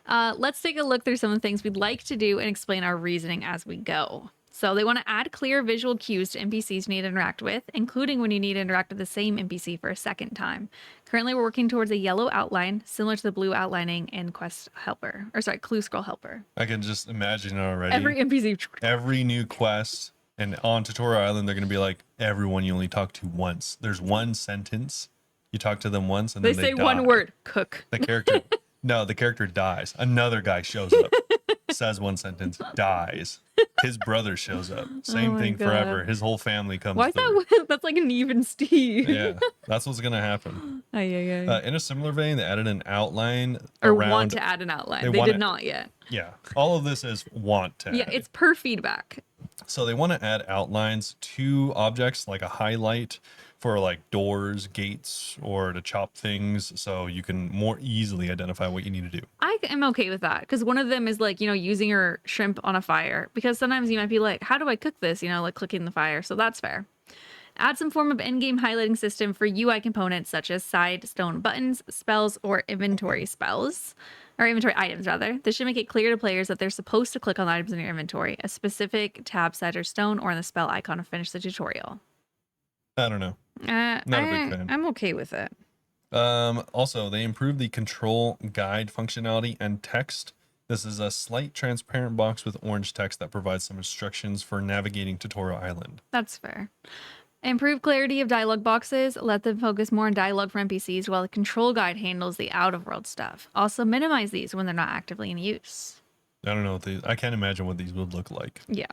Let's take a look through some of the things we'd like to do and explain our reasoning as we go. So they want to add clear visual cues to NPCs you need to interact with, including when you need to interact with the same NPC for a second time. Currently, we're working towards a yellow outline, similar to the blue outlining in Clue Scroll Helper. I can just imagine it already. Every NPC. Every new quest, and on Tutorial Island, they're going to be like, everyone you only talk to once. There's one sentence. You talk to them once, and then they say die. one word, cook. The character dies. Another guy shows up, says one sentence, dies. His brother shows up. Same thing forever. His whole family comes Why is through. that's like an even Steve? Yeah, that's what's gonna happen. In a similar vein, they added an outline want to add an outline. They did not yet. Yeah, all of this is want to. Yeah, it's per feedback. So they want to add outlines to objects, like a highlight for like doors, gates, or to chop things, so you can more easily identify what you need to do. I am okay with that, because one of them is like, using your shrimp on a fire, because sometimes you might be like, how do I cook this? Like clicking the fire. So that's fair. Add some form of in-game highlighting system for UI components such as side stone buttons, spells, or inventory spells. Or inventory items, rather. This should make it clear to players that they're supposed to click on items in your inventory, a specific tab, side, or stone, or in the spell icon to finish the tutorial. I don't know. Not a big fan. I'm okay with it. Also, they improved the control guide functionality and text. This is a slight transparent box with orange text that provides some instructions for navigating Tutorial Island. That's fair. Improve clarity of dialogue boxes. Let them focus more on dialogue for NPCs while the control guide handles the out-of-world stuff. Also, minimize these when they're not actively in use. I don't know. I can't imagine what these would look like. Yeah.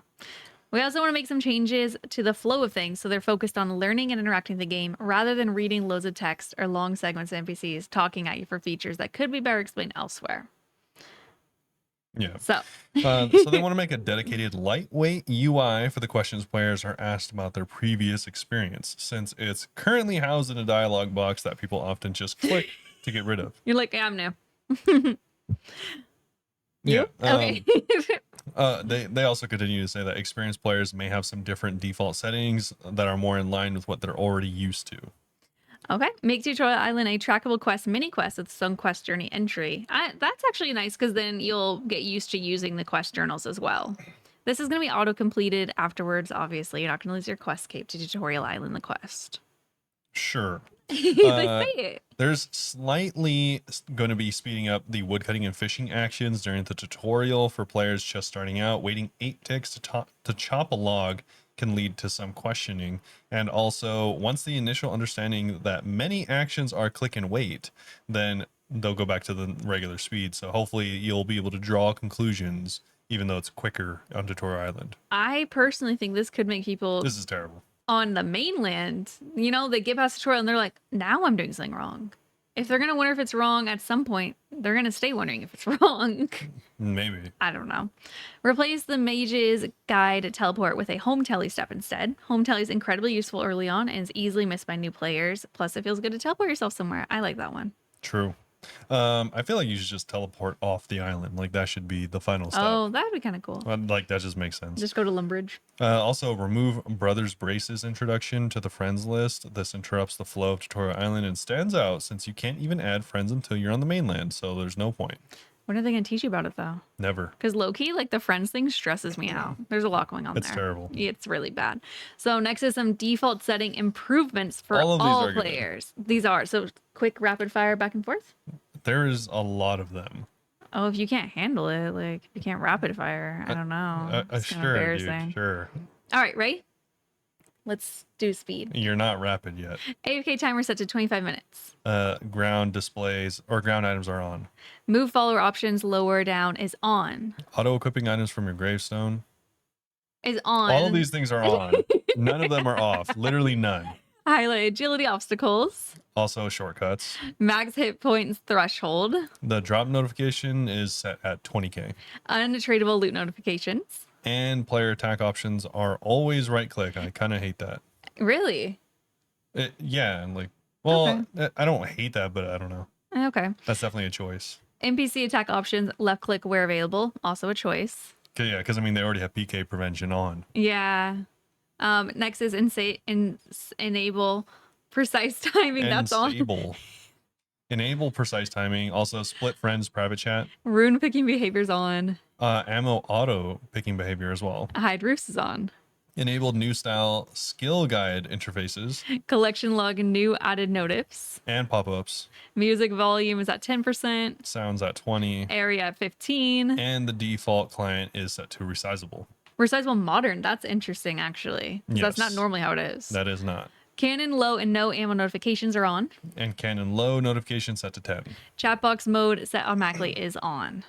We also want to make some changes to the flow of things so they're focused on learning and interacting with the game rather than reading loads of text or long segments of NPCs talking at you for features that could be better explained elsewhere. Yeah. So they want to make a dedicated lightweight UI for the questions players are asked about their previous experience, since it's currently housed in a dialogue box that people often just click to get rid of. You're like, yeah, I'm new. Yeah. Okay. They also continue to say that experienced players may have some different default settings that are more in line with what they're already used to. Okay. Make Tutorial Island a trackable quest mini quest with some quest journey entry. That's actually nice, because then you'll get used to using the quest journals as well. This is going to be auto-completed afterwards, obviously. You're not going to lose your quest cape to Tutorial Island the quest. Sure. They say it. There's slightly going to be speeding up the woodcutting and fishing actions during the tutorial for players just starting out. Waiting 8 ticks to chop a log can lead to some questioning. And also, once the initial understanding that many actions are click and wait, then they'll go back to the regular speed. So hopefully you'll be able to draw conclusions, even though it's quicker on Tutorial Island. I personally think this could make people... This is terrible. on the mainland, you know, they get past the tutorial and they're like, now I'm doing something wrong. If they're going to wonder if it's wrong at some point, they're going to stay wondering if it's wrong. Maybe. I don't know. Replace the mage's guide teleport with a home tele step instead. Home tele is incredibly useful early on and is easily missed by new players. Plus, it feels good to teleport yourself somewhere. I like that one. True. I feel like you should just teleport off the island. Like that should be the final step. Oh, that would be kind of cool. Like that just makes sense. Just go to Lumbridge. Also, remove Brothers Braces introduction to the friends list. This interrupts the flow of Tutorial Island and stands out since you can't even add friends until you're on the mainland, so there's no point. When are they going to teach you about it, though? Never. Because low-key, like, the friends thing stresses me out. There's a lot going on there. It's terrible. It's really bad. So next is some default setting improvements for All of these are good. players. These are. So quick rapid fire back and forth. There is a lot of them. Oh, if you can't handle it, like, if you can't rapid fire, I don't know. It's kind of Sure, embarrassing. dude, sure. All right, ready? Let's do speed. You're not rapid yet. AFK timer set to 25 minutes. Ground displays or ground items are on. Move follower options lower down is on. Auto equipping items from your gravestone. Is on. All of these things are on. None of them are off. Literally none. Highlight agility obstacles. Also shortcuts. Max hit points threshold. The drop notification is set at 20k. Untradeable loot notifications. And player attack options are always right click. I kind of hate that. Really? Yeah, and like, well, I don't hate that, but I don't know. Okay. That's definitely a choice. NPC attack options, left click where available, also a choice. Yeah, because I mean, they already have PK prevention on. Yeah. Next is enable precise timing. That's on. Enable precise timing. Also, split friends private chat. Rune picking behaviors on. Ammo auto picking behavior as well. Hide roofs is on. Enabled new style skill guide interfaces. Collection log new added notifs. And pop-ups. Music volume is at 10%. Sounds at 20. Area at 15. And the default client is set to resizable. Resizable modern. That's interesting, actually. Yes. That's not normally how it is. That is not. Cannon low and no ammo notifications are on. And cannon low notification set to 10. Chat box mode set automatically is on.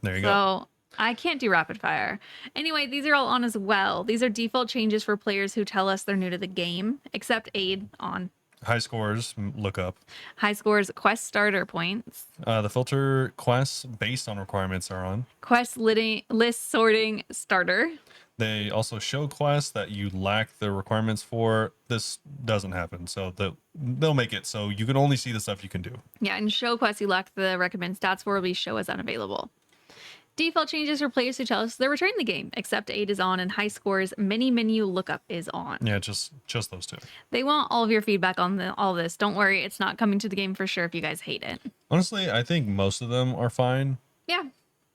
There you go. So I can't do rapid fire. Anyway, these are all on as well. These are default changes for players who tell us they're new to the game, except aid on. High scores, look up. High scores, quest starter points. The filter quests based on requirements are on. Quest list sorting starter. They also show quests that you lack the requirements for. This doesn't happen, so they'll make it so you can only see the stuff you can do. Yeah, and show quests you lack the recommend stats for will be show as unavailable. Default changes for players who tell us they're returning the game, except aid is on and high scores mini menu lookup is on. Yeah, just those two. They want all of your feedback on all this. Don't worry, it's not coming to the game for sure if you guys hate it. Honestly, I think most of them are fine. Yeah.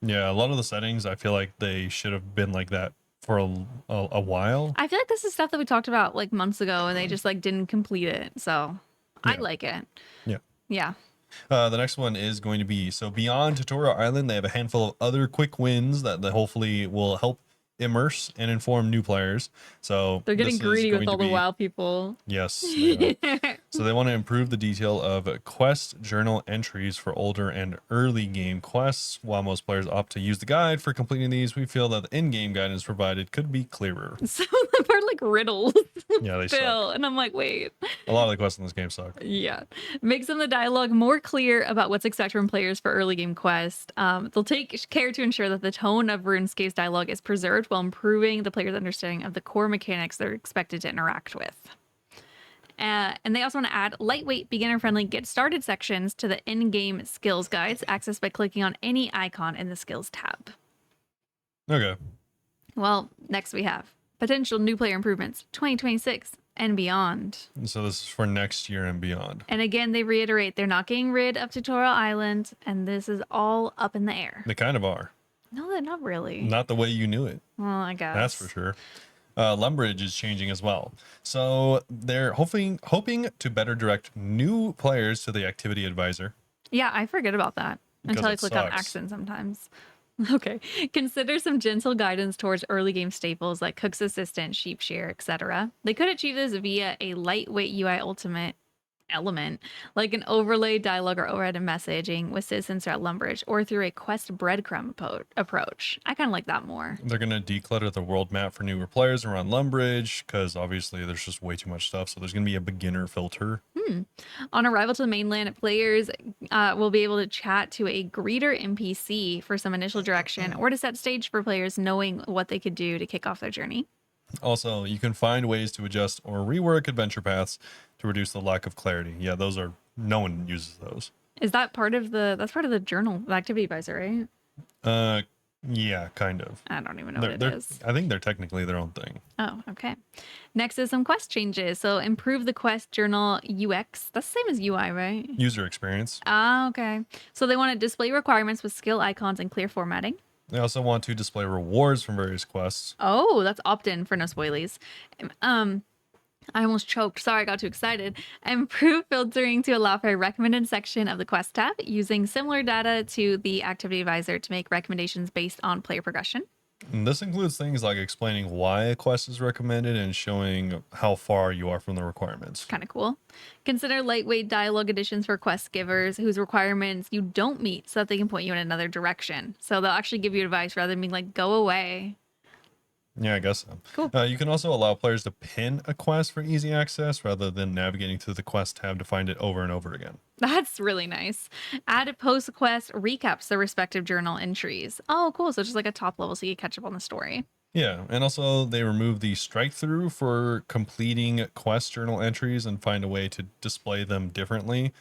Yeah, a lot of the settings, I feel like they should have been like that for a while. I feel like this is stuff that we talked about like months ago and they just like didn't complete it. So I like it. Yeah. Yeah. The next one is going to be, so beyond Tutorial Island, they have a handful of other quick wins that hopefully will help immerse and inform new players. So they're getting greedy with all the WoW people. Yes. They so they want to improve the detail of quest journal entries for older and early game quests. While most players opt to use the guide for completing these, we feel that the in-game guidance provided could be clearer. Some of them are like riddles. Yeah, they Still, suck. and I'm like, wait. A lot of the quests in this game suck. Yeah. Make some of the dialogue more clear about what's expected from players for early game quests. They'll take care to ensure that the tone of RuneScape's dialogue is preserved while improving the player's understanding of the core mechanics they're expected to interact with. And they also want to add lightweight, beginner-friendly get started sections to the in-game skills guides, accessed by clicking on any icon in the skills tab. Okay. Well, next we have potential new player improvements 2026 and beyond. So this is for next year and beyond. And again, they reiterate they're not getting rid of Tutorial Island, and this is all up in the air. They kind of are. No, they're not really. Not the way you knew it. Well, I guess. That's for sure. Lumbridge is changing as well. So they're hoping to better direct new players to the activity advisor. Yeah, I forget about that until I click on accent sometimes. Okay. Consider some gentle guidance towards early game staples like Cook's Assistant, Sheep Shear, etc. They could achieve this via a lightweight UI ultimate element, like an overlay dialogue or overhead messaging with citizens throughout Lumbridge, or through a quest breadcrumb approach. I kind of like that more. They're going to declutter the world map for newer players around Lumbridge because obviously there's just way too much stuff. So there's going to be a beginner filter. On arrival to the mainland, players will be able to chat to a greeter NPC for some initial direction or to set stage for players knowing what they could do to kick off their journey. Also, you can find ways to adjust or rework adventure paths to reduce the lack of clarity. Yeah, those are, no one uses those. Is that part of that's part of the journal, the activity advisor, right? Yeah, kind of. I don't even know what it is. I think they're technically their own thing. Oh, okay. Next is some quest changes. So improve the quest journal UX. That's the same as UI, right? User experience. Ah, okay. So they want to display requirements with skill icons and clear formatting. They also want to display rewards from various quests. Oh, that's opt-in for no spoilies. I almost choked. Sorry, I got too excited. Improve filtering to allow for a recommended section of the quest tab using similar data to the activity advisor to make recommendations based on player progression. And this includes things like explaining why a quest is recommended and showing how far you are from the requirements. Kind of cool. Consider lightweight dialogue additions for quest givers whose requirements you don't meet so that they can point you in another direction. So they'll actually give you advice rather than being like, go away. Yeah, I guess so. Cool. You can also allow players to pin a quest for easy access rather than navigating through the quest tab to find it over and over again. That's really nice. Add post-quest recaps the respective journal entries. Oh, cool. So just like a top level so you catch up on the story. Yeah, and also they remove the strike through for completing quest journal entries and find a way to display them differently.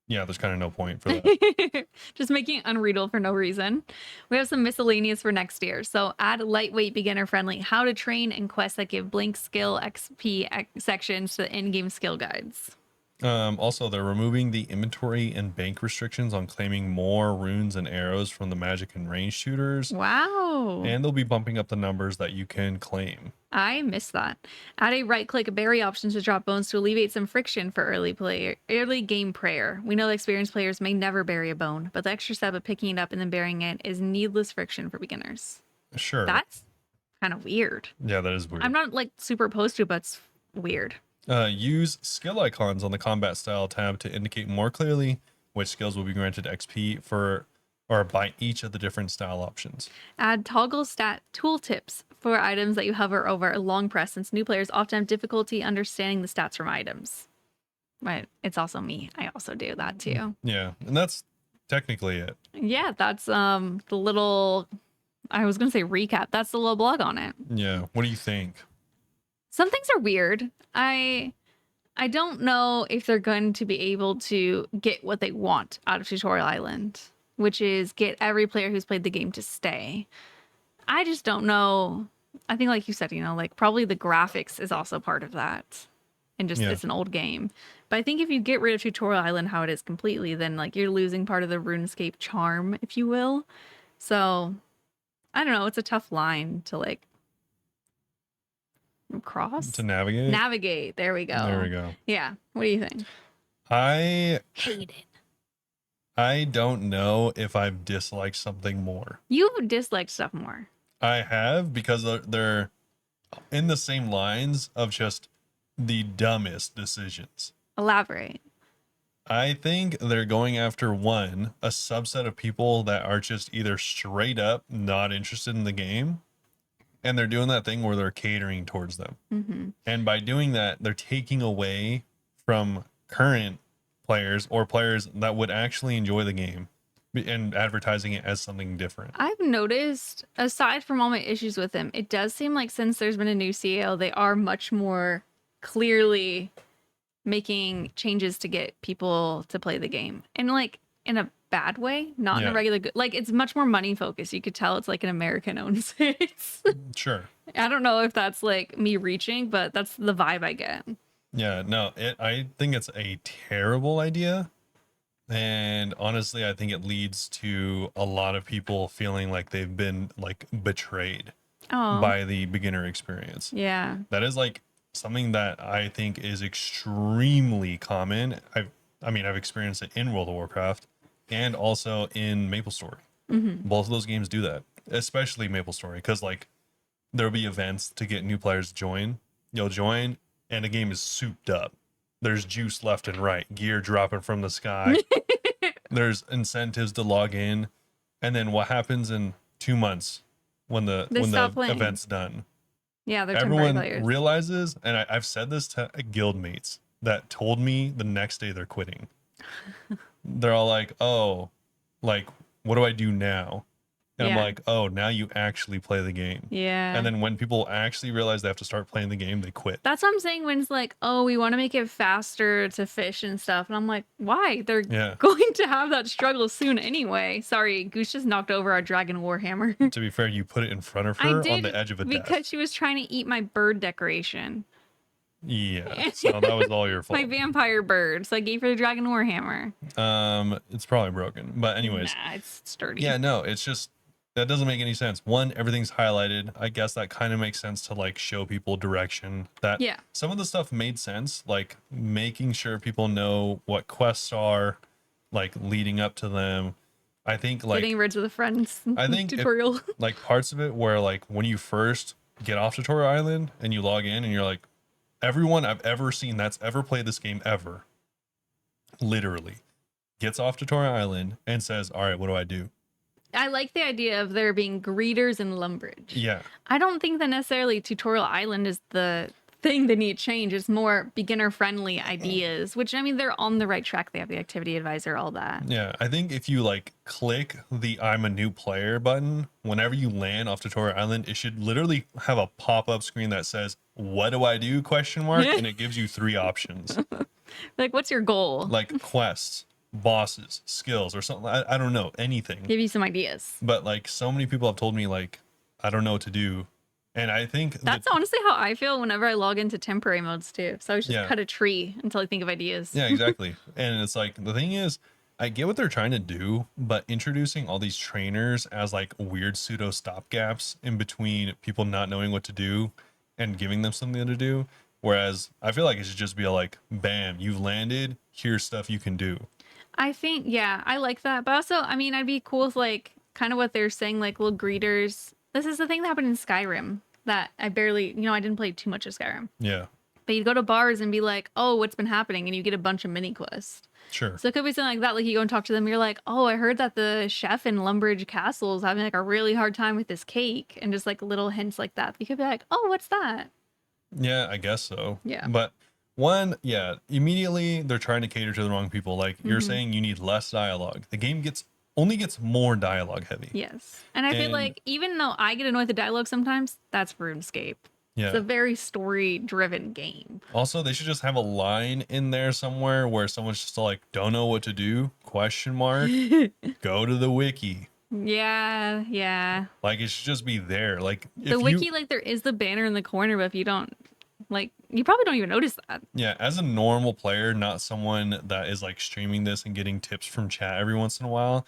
Yeah, there's kind of no point for that. Just making it unreadable for no reason. We have some miscellaneous for next year. So add lightweight, beginner friendly, how to train and quests that give blink skill XP sections to the in-game skill guides. Also, they're removing the inventory and bank restrictions on claiming more runes and arrows from the magic and range shooters. Wow. And they'll be bumping up the numbers that you can claim. I missed that. Add a right-click berry option to drop bones to alleviate some friction for early game prayer. We know that experienced players may never bury a bone, but the extra step of picking it up and then burying it is needless friction for beginners. Sure. That's kind of weird. Yeah, that is weird. I'm not like super opposed to it, but it's weird. Use skill icons on the combat style tab to indicate more clearly which skills will be granted XP for or by each of the different style options. Add toggle stat tooltips for items that you hover over a long press, since new players often have difficulty understanding the stats from items. But it's also me. I also do that too. Yeah, and that's technically it. Yeah, that's the little, I was gonna say recap. That's the little blog on it. Yeah. What do you think? Some things are weird. I don't know if they're going to be able to get what they want out of Tutorial Island, which is get every player who's played the game to stay. I just don't know. I think like you said, like probably the graphics is also part of that. And just it's an old game. But I think if you get rid of Tutorial Island how it is completely, then like you're losing part of the RuneScape charm, if you will. So I don't know. It's a tough line to like cross To navigate. There we go. There we go. Yeah. What do you think? I Hate it. I don't know if I've disliked something more. You've disliked stuff more. I have, because they're in the same lines of just the dumbest decisions. Elaborate. I think they're going after a subset of people that are just either straight up not interested in the game. And they're doing that thing where they're catering towards them. Mm-hmm. And by doing that, they're taking away from current players or players that would actually enjoy the game and advertising it as something different. I've noticed, aside from all my issues with him, it does seem like since there's been a new CEO, they are much more clearly making changes to get people to play the game. And like in a bad way, not in a regular good, like it's much more money focused. You could tell it's like an American owns it. Sure. I don't know if that's like me reaching, but that's the vibe I get. Yeah, no, I think it's a terrible idea. And honestly, I think it leads to a lot of people feeling like they've been like betrayed by the beginner experience. Yeah. That is like something that I think is extremely common. I've experienced it in World of Warcraft and also in MapleStory. Mm-hmm. Both of those games do that, especially MapleStory, because like there'll be events to get new players to join. You'll join and the game is souped up. there's juice left and right, gear dropping from the sky. There's incentives to log in. And then what happens in 2 months when the They stop playing. event's done? Yeah, they're temporary Everyone players. realizes, and I've said this to guild mates that told me the next day they're quitting. They're all like, oh, like, what do I do now? And I'm Yeah. like, oh, now you actually play the game. Yeah. And then when people actually realize they have to start playing the game, they quit. That's what I'm saying when it's like, oh, we want to make it faster to fish and stuff. And I'm like, why? They're going to have that struggle soon anyway. Sorry, Goose just knocked over our dragon warhammer. To be fair, you put it in front of her on the edge of a desk. Because she was trying to eat my bird decoration. Yeah, so that was all your fault. My vampire bird. So I gave her the dragon warhammer. It's probably broken. But anyways. Nah, it's sturdy. Yeah, no, it's just, that doesn't make any sense. One, everything's highlighted. I guess that kind of makes sense to like show people direction. That some of the stuff made sense, like making sure people know what quests are, like leading up to them. I think like getting rid of the friends. I think tutorial. Like parts of it where like when you first get off Tutorial Island and you log in and you're like, everyone I've ever seen that's ever played this game ever, literally, gets off Tutorial Island and says, all right, what do I do? I like the idea of there being greeters and lumbridge. Yeah. I don't think that necessarily Tutorial Island is the thing they need to change. It's more beginner friendly ideas, which I mean, they're on the right track. They have the activity advisor, all that. Yeah. I think if you like click the I'm a new player button, whenever you land off Tutorial Island, it should literally have a pop-up screen that says, what do I do? ? And it gives you 3 options. Like, what's your goal? Like quests, bosses, skills, or something. I don't know, anything. Give you some ideas. But like so many people have told me like, I don't know what to do. And I think that's honestly how I feel whenever I log into temporary modes too. So I was just cut a tree until I think of ideas. Yeah, exactly. And it's like, the thing is, I get what they're trying to do, but introducing all these trainers as like weird pseudo stopgaps in between people not knowing what to do and giving them something to do. Whereas I feel like it should just be like, bam, you've landed, here's stuff you can do. I think, yeah, I like that. But also, I mean, I'd be cool with like kind of what they're saying, like little greeters. This is the thing that happened in Skyrim that I barely, I didn't play too much of Skyrim. Yeah. But you'd go to bars and be like, oh, what's been happening? And you get a bunch of mini quests. Sure. So it could be something like that. Like you go and talk to them. You're like, oh, I heard that the chef in Lumbridge Castle is having like a really hard time with this cake. And just like little hints like that. You could be like, oh, what's that? Yeah, I guess so. Yeah. But immediately they're trying to cater to the wrong people. Like you're saying you need less dialogue. The game only gets more dialogue heavy. Yes. And I feel like even though I get annoyed with the dialogue sometimes, that's RuneScape. Yeah. It's a very story-driven game. Also, they should just have a line in there somewhere where someone's just like, don't know what to do? ? Go to the wiki. Yeah, yeah. Like it should just be there. Like the wiki, like there is the banner in the corner, but if you don't, like, you probably don't even notice that. Yeah, as a normal player, not someone that is like streaming this and getting tips from chat every once in a while,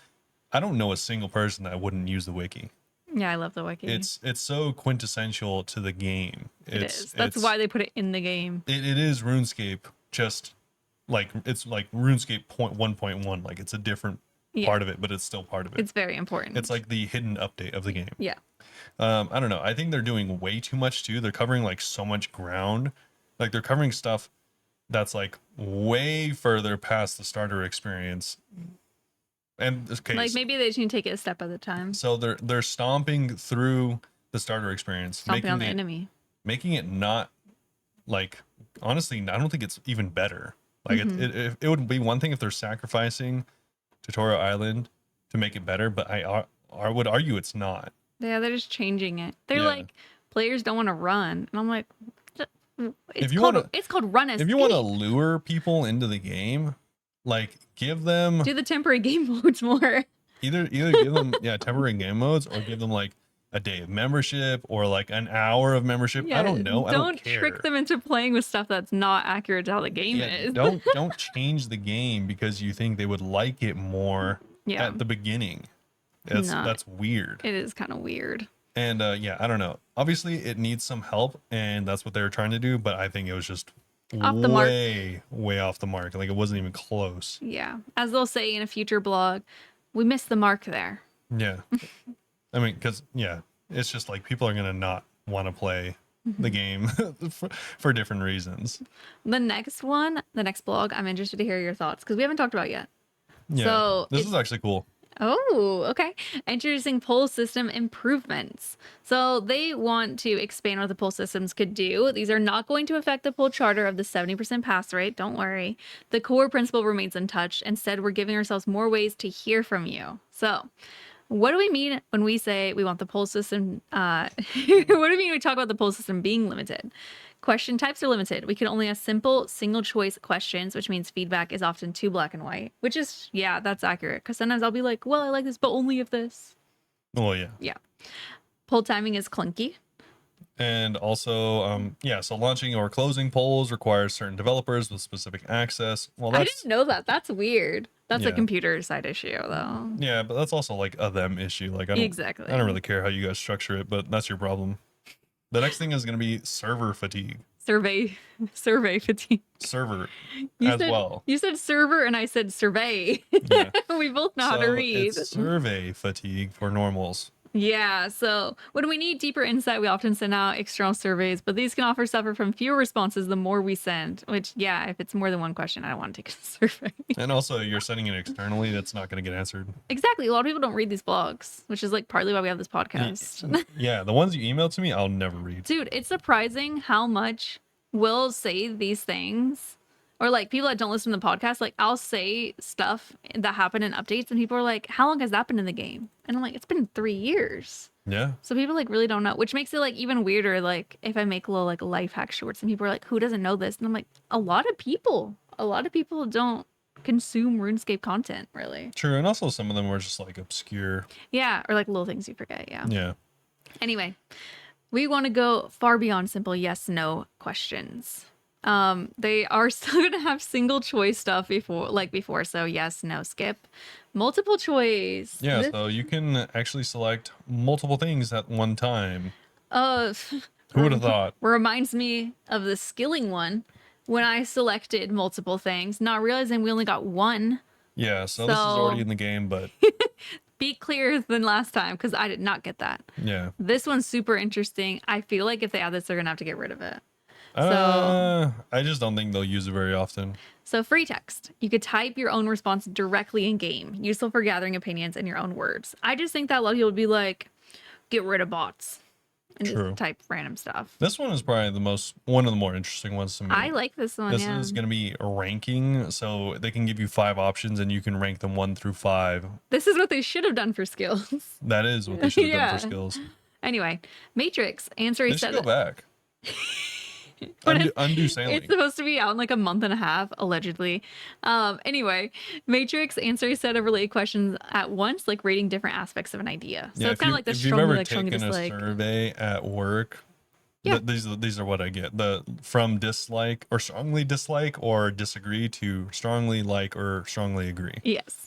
I don't know a single person that wouldn't use the wiki. Yeah, I love the wiki. It's so quintessential to the game. It is. That's why they put it in the game. It is RuneScape, just like it's like RuneScape 1.1. Like it's a different part of it, but it's still part of it. It's very important. It's like the hidden update of the game. Yeah. I don't know. I think they're doing way too much too. They're covering like so much ground. Like they're covering stuff that's like way further past the starter experience. And okay, like maybe they just need to take it a step at a time. So they're stomping through the starter experience, stomping on the enemy, making it not like, honestly, I don't think it's even better. Like it would be one thing if they're sacrificing Tutorial Island to make it better, but I would argue it's not. Yeah, they're just changing it. They're like, players don't want to run, and I'm like, it's called run escape. If you want to lure people into the game, like give them do the temporary game modes more. Either give them temporary game modes, or give them like a day of membership or like an hour of membership. I don't know. Don't trick them into playing with stuff that's not accurate to how the game is. Don't change the game because you think they would like it more at the beginning. That's weird. It is kind of weird. And I don't know. Obviously it needs some help, and that's what they were trying to do, but I think it was just way off the mark. Like it wasn't even close. Yeah. As they'll say in a future blog, we missed the mark there. Yeah. I mean, because it's just like people are gonna not want to play the game for different reasons. The next one, the next blog, I'm interested to hear your thoughts because we haven't talked about it yet. Yeah, So this it's is actually cool. Oh, okay. Introducing poll system improvements. So they want to expand what the poll systems could do. These are not going to affect the poll charter of the 70% pass rate. Don't worry. The core principle remains untouched. Instead, we're giving ourselves more ways to hear from you. So what do we mean when we say we want the poll system? What do we mean when we talk about the poll system being limited? Question types are limited. We can only ask simple single choice questions, which means feedback is often too black and white, which is, yeah, that's accurate. Because sometimes I'll be like, well, I like this, but only if this. Oh, yeah. Yeah. Poll timing is clunky. And also, yeah, so launching or closing polls requires certain developers with specific access. Well, I that's didn't know that. That's weird. That's a Yeah. computer side issue, though. yeah, but that's also like a them issue. Like Exactly. I don't really care how you guys structure it, but that's your problem. The next thing is going to be server fatigue. Survey fatigue. Server You as said, well. You said server and I said survey. Yeah. We both know how to So read. it's survey fatigue for normals. Yeah, so when we need deeper insight, we often send out external surveys, but these can often suffer from fewer responses the more we send, which, yeah, if it's more than one question, I don't want to take a survey. And also, you're sending it externally, that's not going to get answered. Exactly. A lot of people don't read these blogs, which is like partly why we have this podcast. Yeah, the ones you emailed to me, I'll never read. Dude, it's surprising how much we'll say these things. Or like people that don't listen to the podcast, like I'll say stuff that happened in updates and people are like, how long has that been in the game? And I'm like, it's been 3 years. Yeah. So people like really don't know, which makes it like even weirder. Like if I make little like life hack shorts and people are like, who doesn't know this? And I'm like, a lot of people don't consume RuneScape content really. True. And also some of them were just like obscure. Yeah. Or like little things you forget. Yeah. Yeah. Anyway, we want to go far beyond simple yes, no questions. They are still going to have single choice stuff before. So yes, no, skip, multiple choice. Yeah. So you can actually select multiple things at one time. Who Who would have thought? Reminds me of the skilling one when I selected multiple things, not realizing we only got one. Yeah. So this is already in the game, but Be clearer than last time because I did not get that. yeah. This one's super interesting. I feel like if they add this, they're going to have to get rid of it. So I just don't think they'll use it very often. So free text. You could type your own response directly in game, useful for gathering opinions in your own words. I just think that a lot of people would be like, get rid of bots and True. just type random stuff. This one is probably one of the more interesting ones to me. I like this one. This Yeah. is going to be ranking, so they can give you 5 options and you can rank them 1 through 5. This is what they should have done for skills. That is what they should have done Yeah. for skills. Anyway, Matrix answer a They set. should go back. But Undo sailing. It's supposed to be out in like a month and a half, allegedly. Anyway, Matrix answer a set of related questions at once, like rating different aspects of an idea. So Yeah, it's kind of like the if you've strongly ever like, strongly taken a dislike. survey at work, Yeah. these are what I get. The from dislike or strongly dislike or disagree to strongly like or strongly agree. Yes.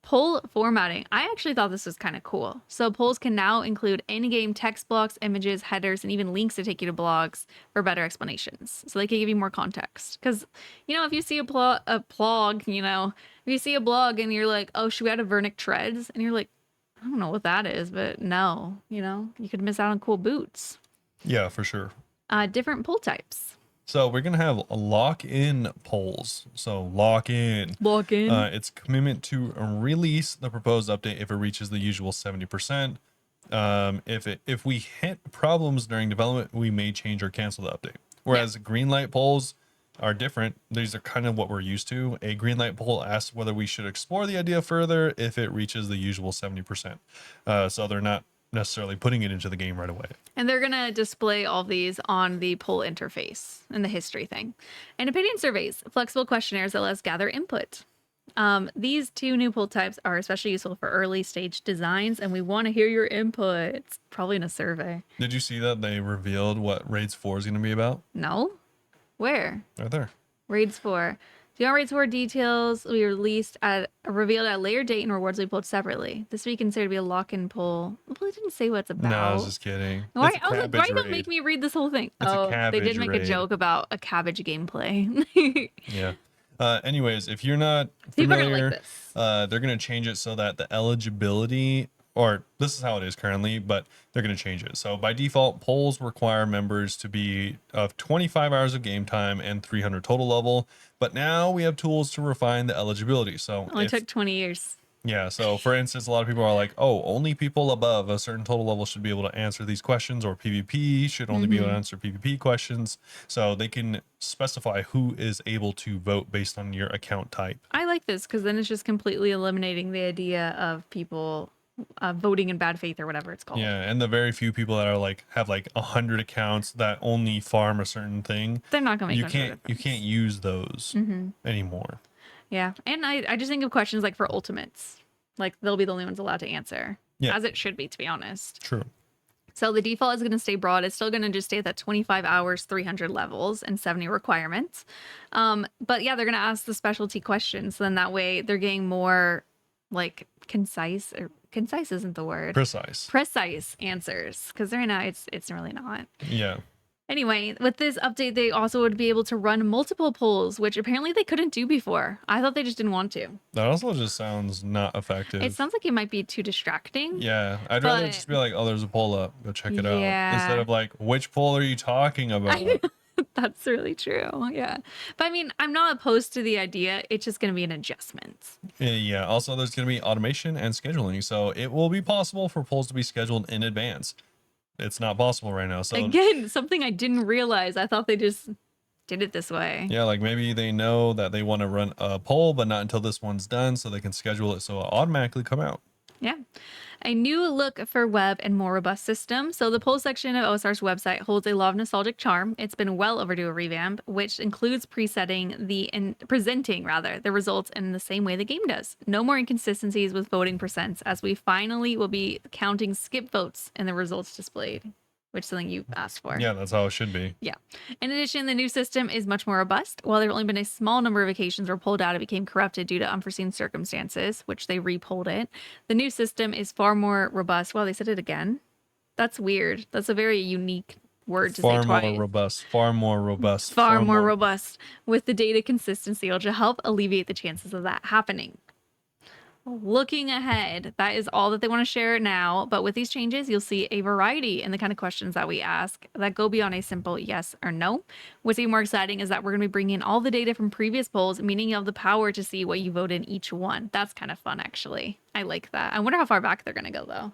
Poll formatting. I actually thought this was kind of cool. So polls can now include in-game text blocks, images, headers, and even links to take you to blogs for better explanations. So they can give you more context. Because, if you see a blog, if you see a blog and you're like, oh, should we add a Vernic treads? And you're like, I don't know what that is, but no, you could miss out on cool boots. Yeah, for sure. Different poll types. So we're gonna have lock-in polls. So lock in. Lock in. It's commitment to release the proposed update if it reaches the usual 70%. If we hit problems during development, we may change or cancel the update. Whereas green light polls are different. These are kind of what we're used to. A green light poll asks whether we should explore the idea further if it reaches the usual 70%. So they're not necessarily putting it into the game right away. And they're going to display all these on the poll interface and the history thing. And opinion surveys, flexible questionnaires that let us gather input. These 2 new poll types are especially useful for early stage designs, and we want to hear your input. Probably in a survey. Did you see that they revealed what Raids 4 is going to be about? No? Where? Right there. Raids 4. Beyond Raids 4 details will be revealed at a later date and rewards will be pulled separately. This will be considered to be a lock-in poll. Well, it didn't say what it's about. No, I was just kidding. Why, It's a I was like, why cabbage don't raid. make me read this whole thing? It's a they cabbage did make a raid. joke about a cabbage gameplay. Yeah. Anyways, if you're not People are gonna familiar, like this. they're going to change it so that the eligibility or this is how it is currently, but they're going to change it. So by default, polls require members to be of 25 hours of game time and 300 total level. But now we have tools to refine the eligibility. So Only took 20 years. yeah. So for instance, a lot of people are like, oh, only people above a certain total level should be able to answer these questions, or PvP should only be able to answer PvP questions. So they can specify who is able to vote based on your account type. I like this because then it's just completely eliminating the idea of people voting in bad faith or whatever it's called. Yeah, and the very few people that are like have like 100 accounts that only farm a certain thing, They're not gonna make much of a you difference. can't use those anymore. Yeah, and I just think of questions like for ultimates, like they'll be the only ones allowed to answer, Yeah. as it should be, to be honest. True. So the default is going to stay broad. It's still going to just stay at that 25 hours, 300 levels, and 70 requirements. But yeah, they're going to ask the specialty questions. So then that way they're getting more like concise, or concise isn't the word. Precise answers. Because right now it's really not. Yeah. Anyway, with this update, they also would be able to run multiple polls, which apparently they couldn't do before. I thought they just didn't want to. That also just sounds not effective. It sounds like it might be too distracting. Yeah, I'd rather just be like, oh, there's a poll up, go check it out, instead of like, which poll are you talking about? That's really true. Yeah. But I mean, I'm not opposed to the idea. It's just going to be an adjustment. Yeah. Also, there's going to be automation and scheduling. So it will be possible for polls to be scheduled in advance. It's not possible right now. So again, something I didn't realize. I thought they just did it this way. Yeah, like maybe they know that they want to run a poll, but not until this one's done, so they can schedule it so it'll automatically come out. Yeah. A new look for web and more robust system. So the poll section of OSR's website holds a lot of nostalgic charm. It's been well overdue a revamp, which includes presenting the results in the same way the game does. No more inconsistencies with voting percents, as we finally will be counting skip votes in the results displayed, which is something you asked for. Yeah, that's how it should be. Yeah. In addition, the new system is much more robust. While there have only been a small number of occasions where poll data became corrupted due to unforeseen circumstances, which they repolled it, the new system is far more robust. Wow, they said it again. That's weird. That's a very unique word to say twice. Far more robust. Far more robust. Far more robust, with the data consistency, which will help alleviate the chances of that happening. Looking ahead, that is all that they want to share now. But with these changes, you'll see a variety in the kind of questions that we ask that go beyond a simple yes or no. What's even more exciting is that we're going to be bringing in all the data from previous polls, meaning you have the power to see what you voted in each one. That's kind of fun, actually. I like that. I wonder how far back they're going to go, though.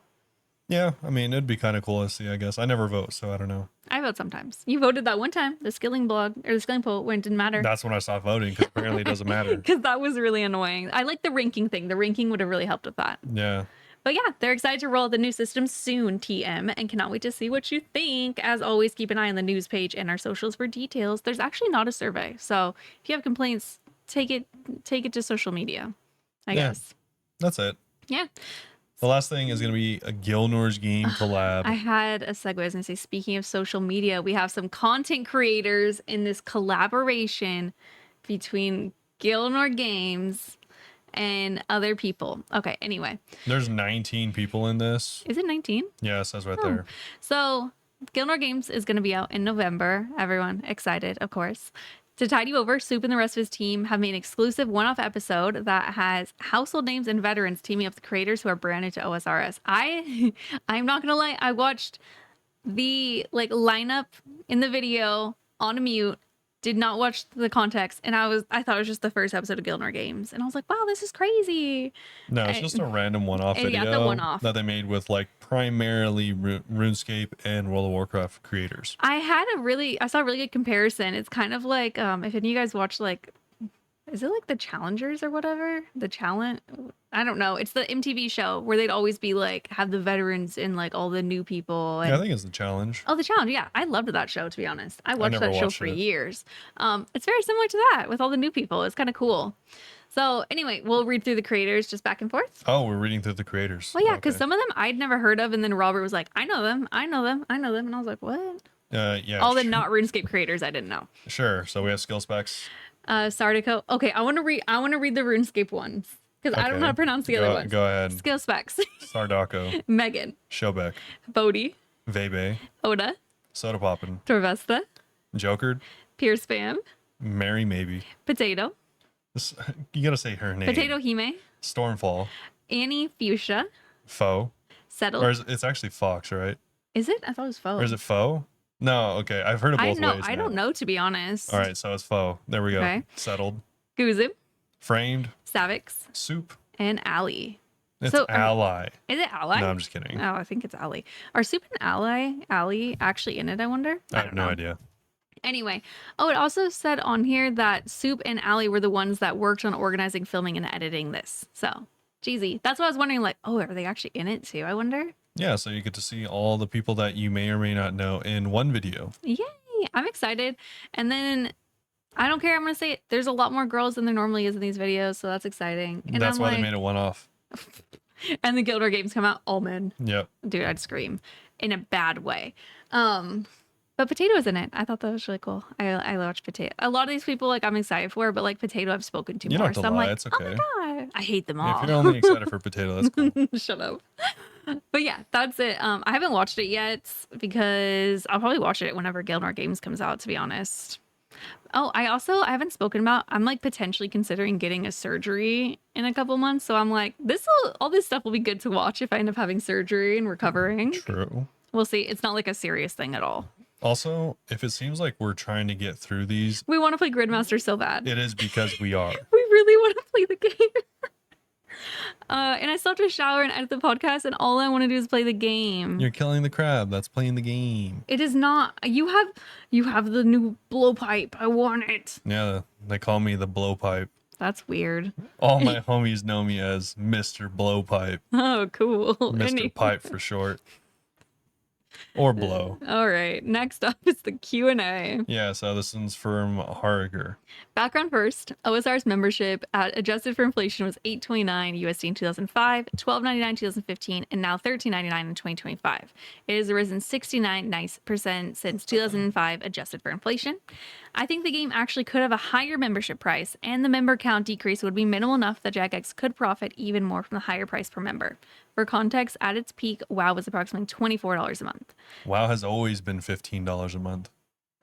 Yeah, I mean, it'd be kind of cool to see, I guess. I never vote, so I don't know. I vote sometimes. You voted that one time, the skilling blog, or the skilling poll, when it didn't matter. That's when I stopped voting, because apparently it doesn't matter. Because that was really annoying. I like the ranking thing. The ranking would have really helped with that. Yeah. But yeah, they're excited to roll out the new system soon, TM, and cannot wait to see what you think. As always, keep an eye on the news page and our socials for details. There's actually not a survey, so if you have complaints, take it to social media, I guess. That's it. Yeah. The last thing is going to be a Gilnor's game collab. I had a segue. I was going to say, speaking of social media, we have some content creators in this collaboration between Gilnor Games and other people. Okay, anyway. There's 19 people in this. Is it 19? Yeah, it says right there. So Gilnor Games is going to be out in November. Everyone excited, of course. To tide you over, Soup and the rest of his team have made an exclusive one-off episode that has household names and veterans teaming up with creators who are brand new to OSRS. I'm not gonna lie, I watched the lineup in the video on mute, did not watch the context, and I thought it was just the first episode of Gilnor Games, and I was like, wow, this is crazy. No, it's just a random one-off video that they made with primarily RuneScape and World of Warcraft creators. I saw a really good comparison. It's kind of like if any of you guys watch is it like the Challengers or whatever? The Challenge? I don't know. It's the MTV show where they'd always be have the veterans and all the new people. And... yeah, I think it's the Challenge. Oh, the Challenge. Yeah, I loved that show, to be honest. I watched that show for years. It's very similar to that with all the new people. It's kind of cool. So anyway, we'll read through the creators just back and forth. Oh, we're reading through the creators. Well, yeah, because some of them I'd never heard of, and then Robert was like, I know them, and I was like, what? Yeah. All the not RuneScape creators I didn't know. Sure. So we have skill specs. Sardico. Okay, I want to read the RuneScape ones because I don't know how to pronounce the other ones. Go ahead. Skill specs. Sardaco. Megan. Shobek. Bodhi. Vebe. Oda. Soda Poppin. Torvesta. Jokered. Pierce Spam. Mary Maybe. Potato. You gotta say her name. Potato Hime. Stormfall. Annie Fuchsia. Foe. Settled. Or it's actually Fox, right? Is it? I thought it was Or Foe. is it Foe? No, okay. I've heard it both ways I now. don't know, to be honest. All right, so it's Foe. There we go. Okay. Settled. Guzu, Framed. Savix, Soup. and Ally. It's So, Ally. Is it Ally? No, I'm just kidding. Oh, I think it's Ally. Are Soup and Ally actually in it, I wonder? I have no idea. Anyway, it also said on here that Soup and Ally were the ones that worked on organizing, filming, and editing this. So, cheesy. That's what I was wondering, like, are they actually in it too, I wonder? Yeah, so you get to see all the people that you may or may not know in one video. Yay! I'm excited. And then, I don't care, I'm going to say it. There's a lot more girls than there normally is in these videos, so that's exciting. And That's why they made it one-off. And the Guild Wars games come out, all men. Yep. Dude, I'd scream in a bad way. But Potato is in it. I thought that was really cool. I watched Potato. A lot of these people, like, I'm excited for, but like Potato, I've spoken to You more. don't have to So I'm lie, like, it's okay. oh my god, I hate them all. If you're only excited for Potato, that's cool. Shut up. But yeah, that's it. I haven't watched it yet because I'll probably watch it whenever Guild Wars Games comes out, to be honest. Oh, I haven't spoken about, I'm like potentially considering getting a surgery in a couple months. So I'm like, all this stuff will be good to watch if I end up having surgery and recovering. True. We'll see. It's not like a serious thing at all. Also, if it seems like we're trying to get through these, We want to play Gridmaster so bad. it is because we are. We really want to play the game. And I still have to shower and edit the podcast, and all I want to do is play the game. You're killing the crab. That's playing the game. It is not. You have the new blowpipe. I want it. Yeah, they call me the blowpipe. That's weird. All my homies know me as Mr. Blowpipe. Oh, cool. Mr. Pipe for short. Or blow. All right. Next up is the Q&A. Yeah, so this one's from Harger. Background first. OSRS membership at adjusted for inflation was $8.29 USD in 2005, $12.99 2015, and now $13.99 in 2025. It has risen 69% since 2005 adjusted for inflation. I think the game actually could have a higher membership price, and the member count decrease would be minimal enough that Jagex could profit even more from the higher price per member. For context, at its peak, WoW was approximately $24 a month. WoW has always been $15 a month.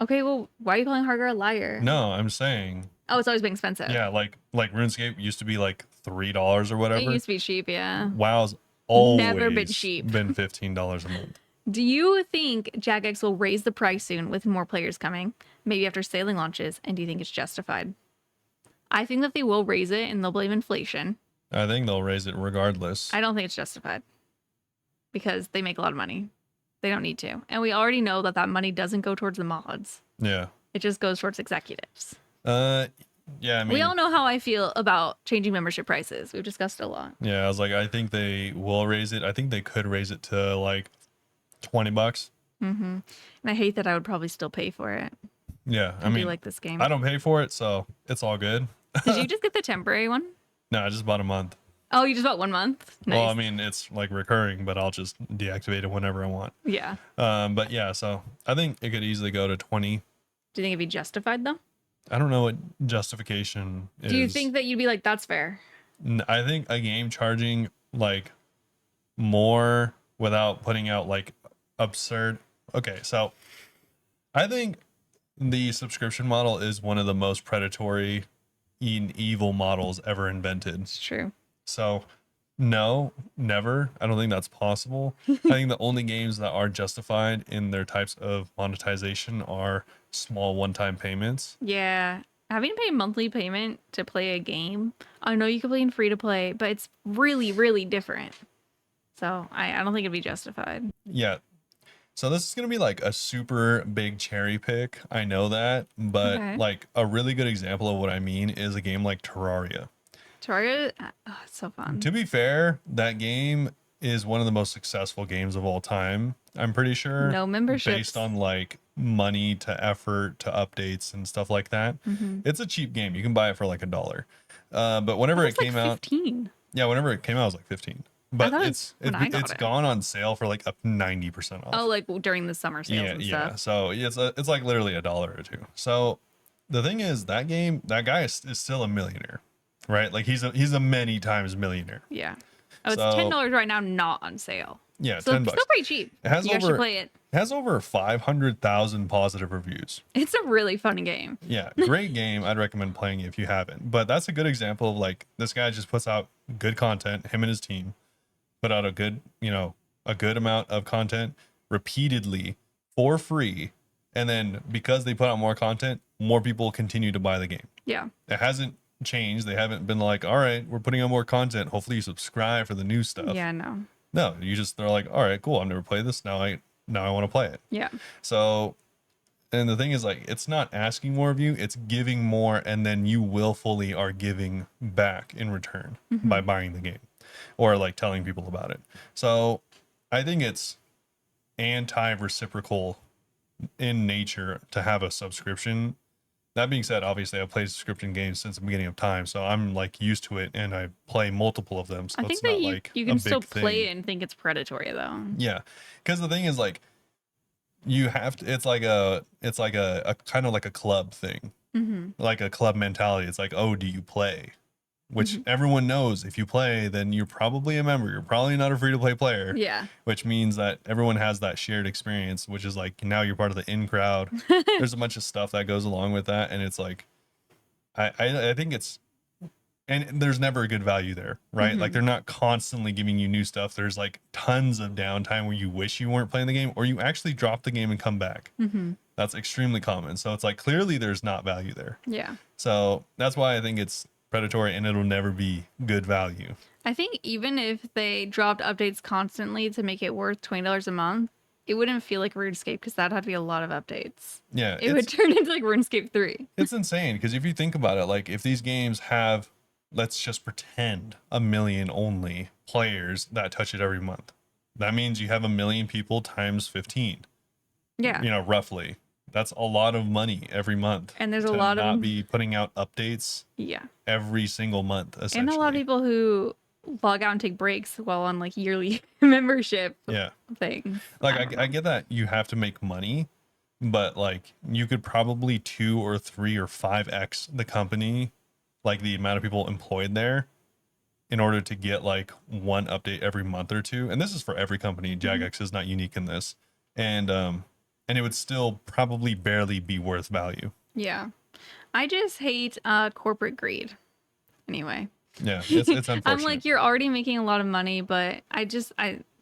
Okay, well, why are you calling Harger a liar? No, I'm saying. Oh, it's always been expensive. Yeah, like RuneScape used to be like $3 or whatever. It used to be cheap, yeah. WoW's always Never been cheap. Been $15 a month. Do you think Jagex will raise the price soon with more players coming? Maybe after sailing launches, and do you think it's justified? I think that they will raise it and they'll blame inflation. I think they'll raise it regardless. I don't think it's justified because they make a lot of money. They don't need to. And we already know that money doesn't go towards the mods. Yeah. It just goes towards executives. Yeah, I mean, we all know how I feel about changing membership prices. We've discussed it a lot. yeah, I was like, I think they will raise it. I think they could raise it to like $20. Mm-hmm. And I hate that I would probably still pay for it. Yeah, I do mean, like this game. I don't pay for it, so it's all good. Did you just get the temporary one? No, I just bought a month. Oh, you just bought 1 month? Nice. Well, I mean, it's like recurring, but I'll just deactivate it whenever I want. Yeah. But yeah, so I think it could easily go to 20. Do you think it'd be justified though? I don't know what justification is. Do you think that you'd be like, that's fair? I think a game charging like more without putting out like absurd. Okay, so I think the subscription model is one of the most predatory and evil models ever invented. It's true. So no, never. I don't think that's possible. I think the only games that are justified in their types of monetization are small one-time payments. Yeah. Having to pay a monthly payment to play a game, I know you can play in free to play, but it's really, really different. So I don't think it'd be justified. Yeah. So this is going to be like a super big cherry pick. I know that, but Okay. like a really good example of what I mean is a game like Terraria. Terraria, it's so fun. To be fair, that game is one of the most successful games of all time. I'm pretty sure. No memberships. Based on like money to effort to updates and stuff like that. Mm-hmm. It's a cheap game. You can buy it for like $1. But whenever it came out, 15. yeah, whenever it came out, it was like 15. But thought it's when I got it. gone on sale for like up 90% off. Oh, like during the summer sales and Yeah. stuff. So it's like literally $1 or $2. So the thing is, that guy is still a millionaire, right? Like he's a many times millionaire. Yeah. Oh, it's So- $10 right now, not on sale. Yeah, So $10. it's still pretty cheap. It has You guys should over play it. 500,000 positive reviews. It's a really fun game. Yeah, great game. I'd recommend playing it if you haven't. But that's a good example of like this guy just puts out good content. Him and his team put out a good, a good amount of content repeatedly for free, and then because they put out more content, more people continue to buy the game. Yeah. It hasn't changed. They haven't been like, all right, we're putting out more content, hopefully you subscribe for the new stuff. Yeah, no. No, they're like, all right, cool, I've never played this, now I want to play it. Yeah. So, and the thing is, like, it's not asking more of you, it's giving more, and then you willfully are giving back in return by buying the game or like telling people about it. So I think it's anti-reciprocal in nature to have a subscription. That being said, obviously I've played subscription games since the beginning of time, so I'm like used to it, and I play multiple of them, so I think it's that not you, like you a can big still play thing. it and think it's predatory though. Yeah, because the thing is, like, you have to, it's like a kind of like a club thing, like a club mentality. It's like, oh, do you play? Which everyone knows, if you play, then you're probably a member. You're probably not a free to play player. Yeah. Which means that everyone has that shared experience, which is like, now you're part of the in crowd. There's a bunch of stuff that goes along with that, and it's like, I think it's, and there's never a good value there, right? Like, they're not constantly giving you new stuff. There's like tons of downtime where you wish you weren't playing the game, or you actually drop the game and come back. That's extremely common. So it's like, clearly there's not value there. Yeah. So that's why I think it's predatory, and it'll never be good value. I think even if they dropped updates constantly to make it worth $20 a month, it wouldn't feel like RuneScape, because that'd have to be a lot of updates. Yeah, It would turn into like RuneScape 3. it's insane, because if you think about it, like, if these games have, let's just pretend, 1 million only players that touch it every month, that means you have 1 million people times 15. Yeah. You know, roughly. That's a lot of money every month. And there's a to lot of not be putting out updates Yeah. every single month, essentially. And a lot of people who log out and take breaks while on like yearly membership Yeah. things. Like, I get that you have to make money, but like, you could probably 2 or 3 or 5x the company, like the amount of people employed there, in order to get like one update every month or two. And this is for every company. Jagex is not unique in this. And it would still probably barely be worth value. Yeah. I just hate corporate greed. Anyway. Yeah, it's unfortunate. I'm like, you're already making a lot of money, but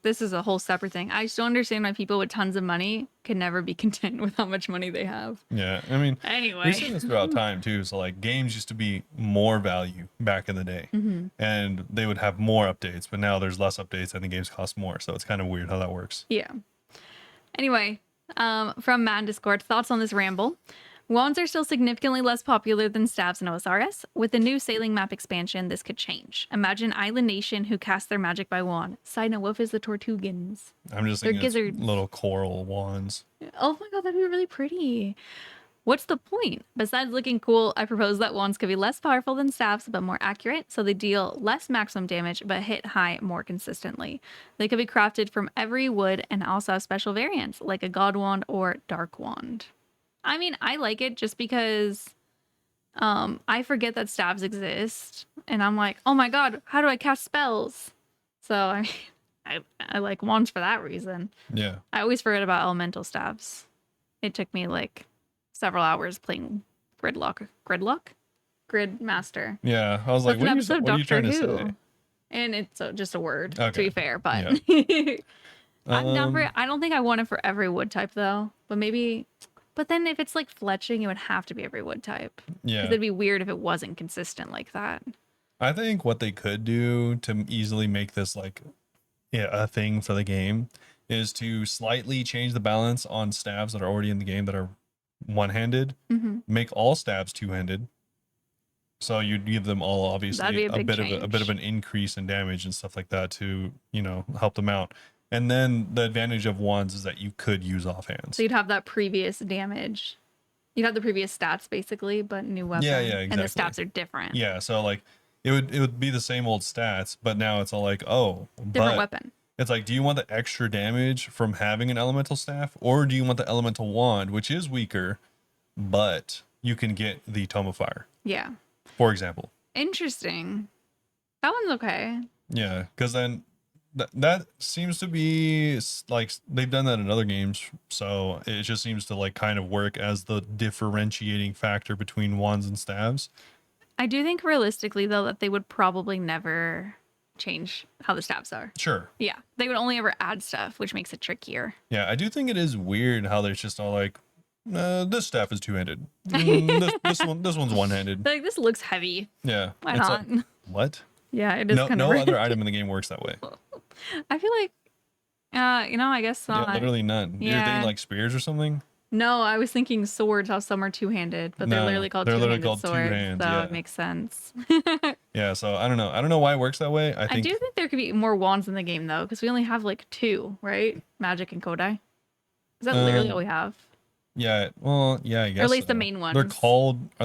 this is a whole separate thing. I just don't understand why people with tons of money can never be content with how much money they have. Yeah, I mean, Anyway. we've seen this throughout time too. So like, games used to be more value back in the day, and they would have more updates, but now there's less updates and the games cost more. So it's kind of weird how that works. Yeah. Anyway, from Matt in Discord, thoughts on this ramble? Wands are still significantly less popular than staves in OSRS. With the new sailing map expansion, this could change. Imagine Island Nation who cast their magic by wand. Side note, what is the Tortugans? I'm just They're thinking it's gizzards. little coral wands. Oh my god, that'd be really pretty. What's the point? Besides looking cool, I propose that wands could be less powerful than staves, but more accurate, so they deal less maximum damage, but hit high more consistently. They could be crafted from every wood and also have special variants, like a god wand or dark wand. I mean, I like it just because I forget that staves exist, and I'm like, oh my god, how do I cast spells? So I mean, I like wands for that reason. Yeah. I always forget about elemental staves. It took me like several hours playing Gridmaster. Yeah, I was like, That's an what episode are of you trying to Doctor say? Who. And it's just a word, to Okay. be fair, but Yeah. I'm down for it. I don't think I want it for every wood type though, but maybe. But then if it's like fletching, it would have to be every wood type. Yeah. It'd be weird if it wasn't consistent like that. I think what they could do to easily make this like, yeah, a thing for the game is to slightly change the balance on staves that are already in the game that are one-handed. Make all staves two-handed. So you'd give them all obviously That'd be a big a bit of an increase in damage and stuff like that to, you know, help them out. And then the advantage of wands is that you could use offhands. So you'd have that previous damage. You'd have the previous stats basically, but new weapon. Yeah, exactly. And the stats are different. Yeah, so like it would be the same old stats, but now it's all like, oh, Different weapon. It's like, do you want the extra damage from having an elemental staff, or do you want the elemental wand, which is weaker, but you can get the Tome of Fire? Yeah. For example. Interesting. That one's okay. Yeah, because then that seems to be like they've done that in other games, so it just seems to like kind of work as the differentiating factor between wands and staves. I do think realistically though that they would probably never change how the stats are. Sure. Yeah, they would only ever add stuff, which makes it trickier. Yeah, I do think it is weird how there's just all like, this staff is two-handed. This one's one-handed. Like, this looks heavy. Yeah. Why it's not? like, what? Yeah, it is kind of No other item in the game works that way. I feel like, I guess not. Yeah, literally none. You're Yeah. thinking like spears or something? No, I was thinking swords, how some are two-handed, but they're No, literally called they're two-handed literally called swords, two-hands, so yeah. it makes sense. Yeah, so I don't know. I don't know why it works that way. I I think do think there could be more wands in the game, though, because we only have, like, 2, right? Magic and Kodai. Is that literally all we have? yeah, well, yeah, I guess. Or at least the so. main ones. Are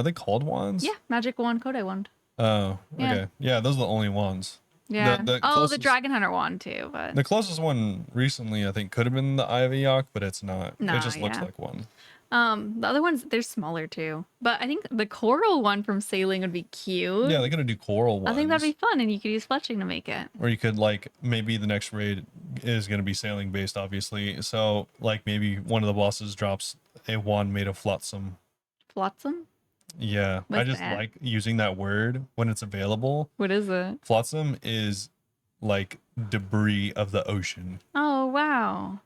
they called wands? Yeah, Magic wand, Kodai wand. Oh, Yeah. okay. Yeah, those are the only ones. Yeah. The the closest- Dragon Hunter wand, too, but... The closest one recently, I think, could have been the Eye of Yak, but it's not. No, It just looks yeah. like one. The other ones, they're smaller, too. But I think the coral one from sailing would be cute. Yeah, they're gonna do coral ones. I think that'd be fun, and you could use fletching to make it. Or you could like maybe the next raid is gonna be sailing based, obviously. So like maybe one of the bosses drops a wand made of flotsam. Flotsam? Yeah, I What's just that? like using that word when it's available. What is it? Flotsam is like debris of the ocean. Oh, wow.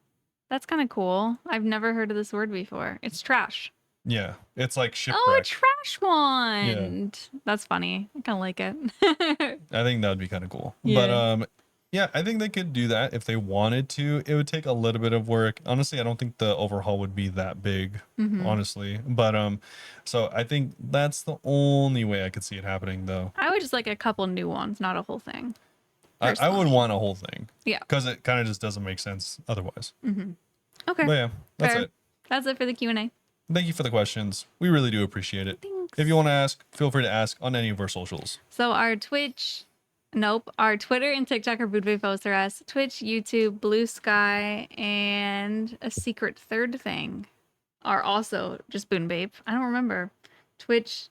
That's kind of cool. I've never heard of this word before. It's trash. Yeah, it's like shipwreck. Oh, a trash wand. That's funny. I kind of like it. I think that would be kind of cool. Yeah. But yeah, I think they could do that if they wanted to. It would take a little bit of work. Honestly, I don't think the overhaul would be that big, Mhm. honestly. But so I think that's the only way I could see it happening though. I would just like a couple new ones, not a whole thing. I would Personally. want a whole thing. Yeah. Because it kind of just doesn't make sense otherwise. Okay. But yeah, that's Fair. it. That's it for the Q&A. Thank you for the questions. We really do appreciate it. Thanks. If you want to ask, feel free to ask on any of our socials. So our our Twitter and TikTok are Bunebape OSRS, Twitch, YouTube, Blue Sky, and a secret third thing are also just Bunebape. I don't remember. Twitch,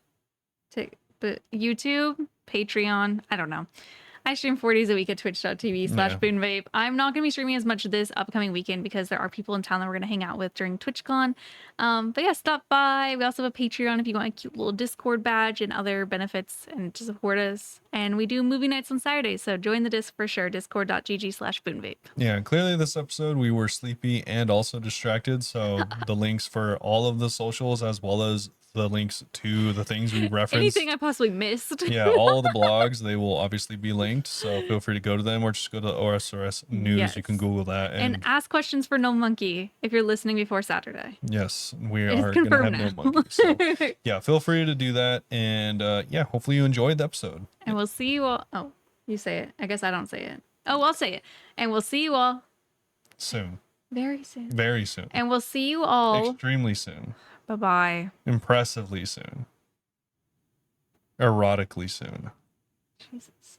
YouTube, Patreon. I don't know. I stream 4 days a week at twitch.tv/Bunebape. I'm not going to be streaming as much this upcoming weekend because there are people in town that we're going to hang out with during TwitchCon. But yeah, stop by. We also have a Patreon if you want a cute little Discord badge and other benefits and to support us. And we do movie nights on Saturdays, so join the Disc for sure. Discord.gg/Bunebape. Yeah, and clearly this episode we were sleepy and also distracted. So the links for all of the socials as well as the links to the things we referenced. Anything I possibly missed. Yeah, all the blogs, they will obviously be linked. So feel free to go to them or just go to OSRS News. Yes. You can Google that. And ask questions for No Monkey if you're listening before Saturday. yes, we It's are going to have confirmed no now. monkey. So yeah, feel free to do that. And yeah, hopefully you enjoyed the episode. And we'll see you all. Oh, you say it. I guess I don't say it. Oh, I'll say it. And we'll see you all Soon. very soon. Very soon. And we'll see you all. Extremely soon. Bye-bye. Impressively soon. Erotically soon. Jesus.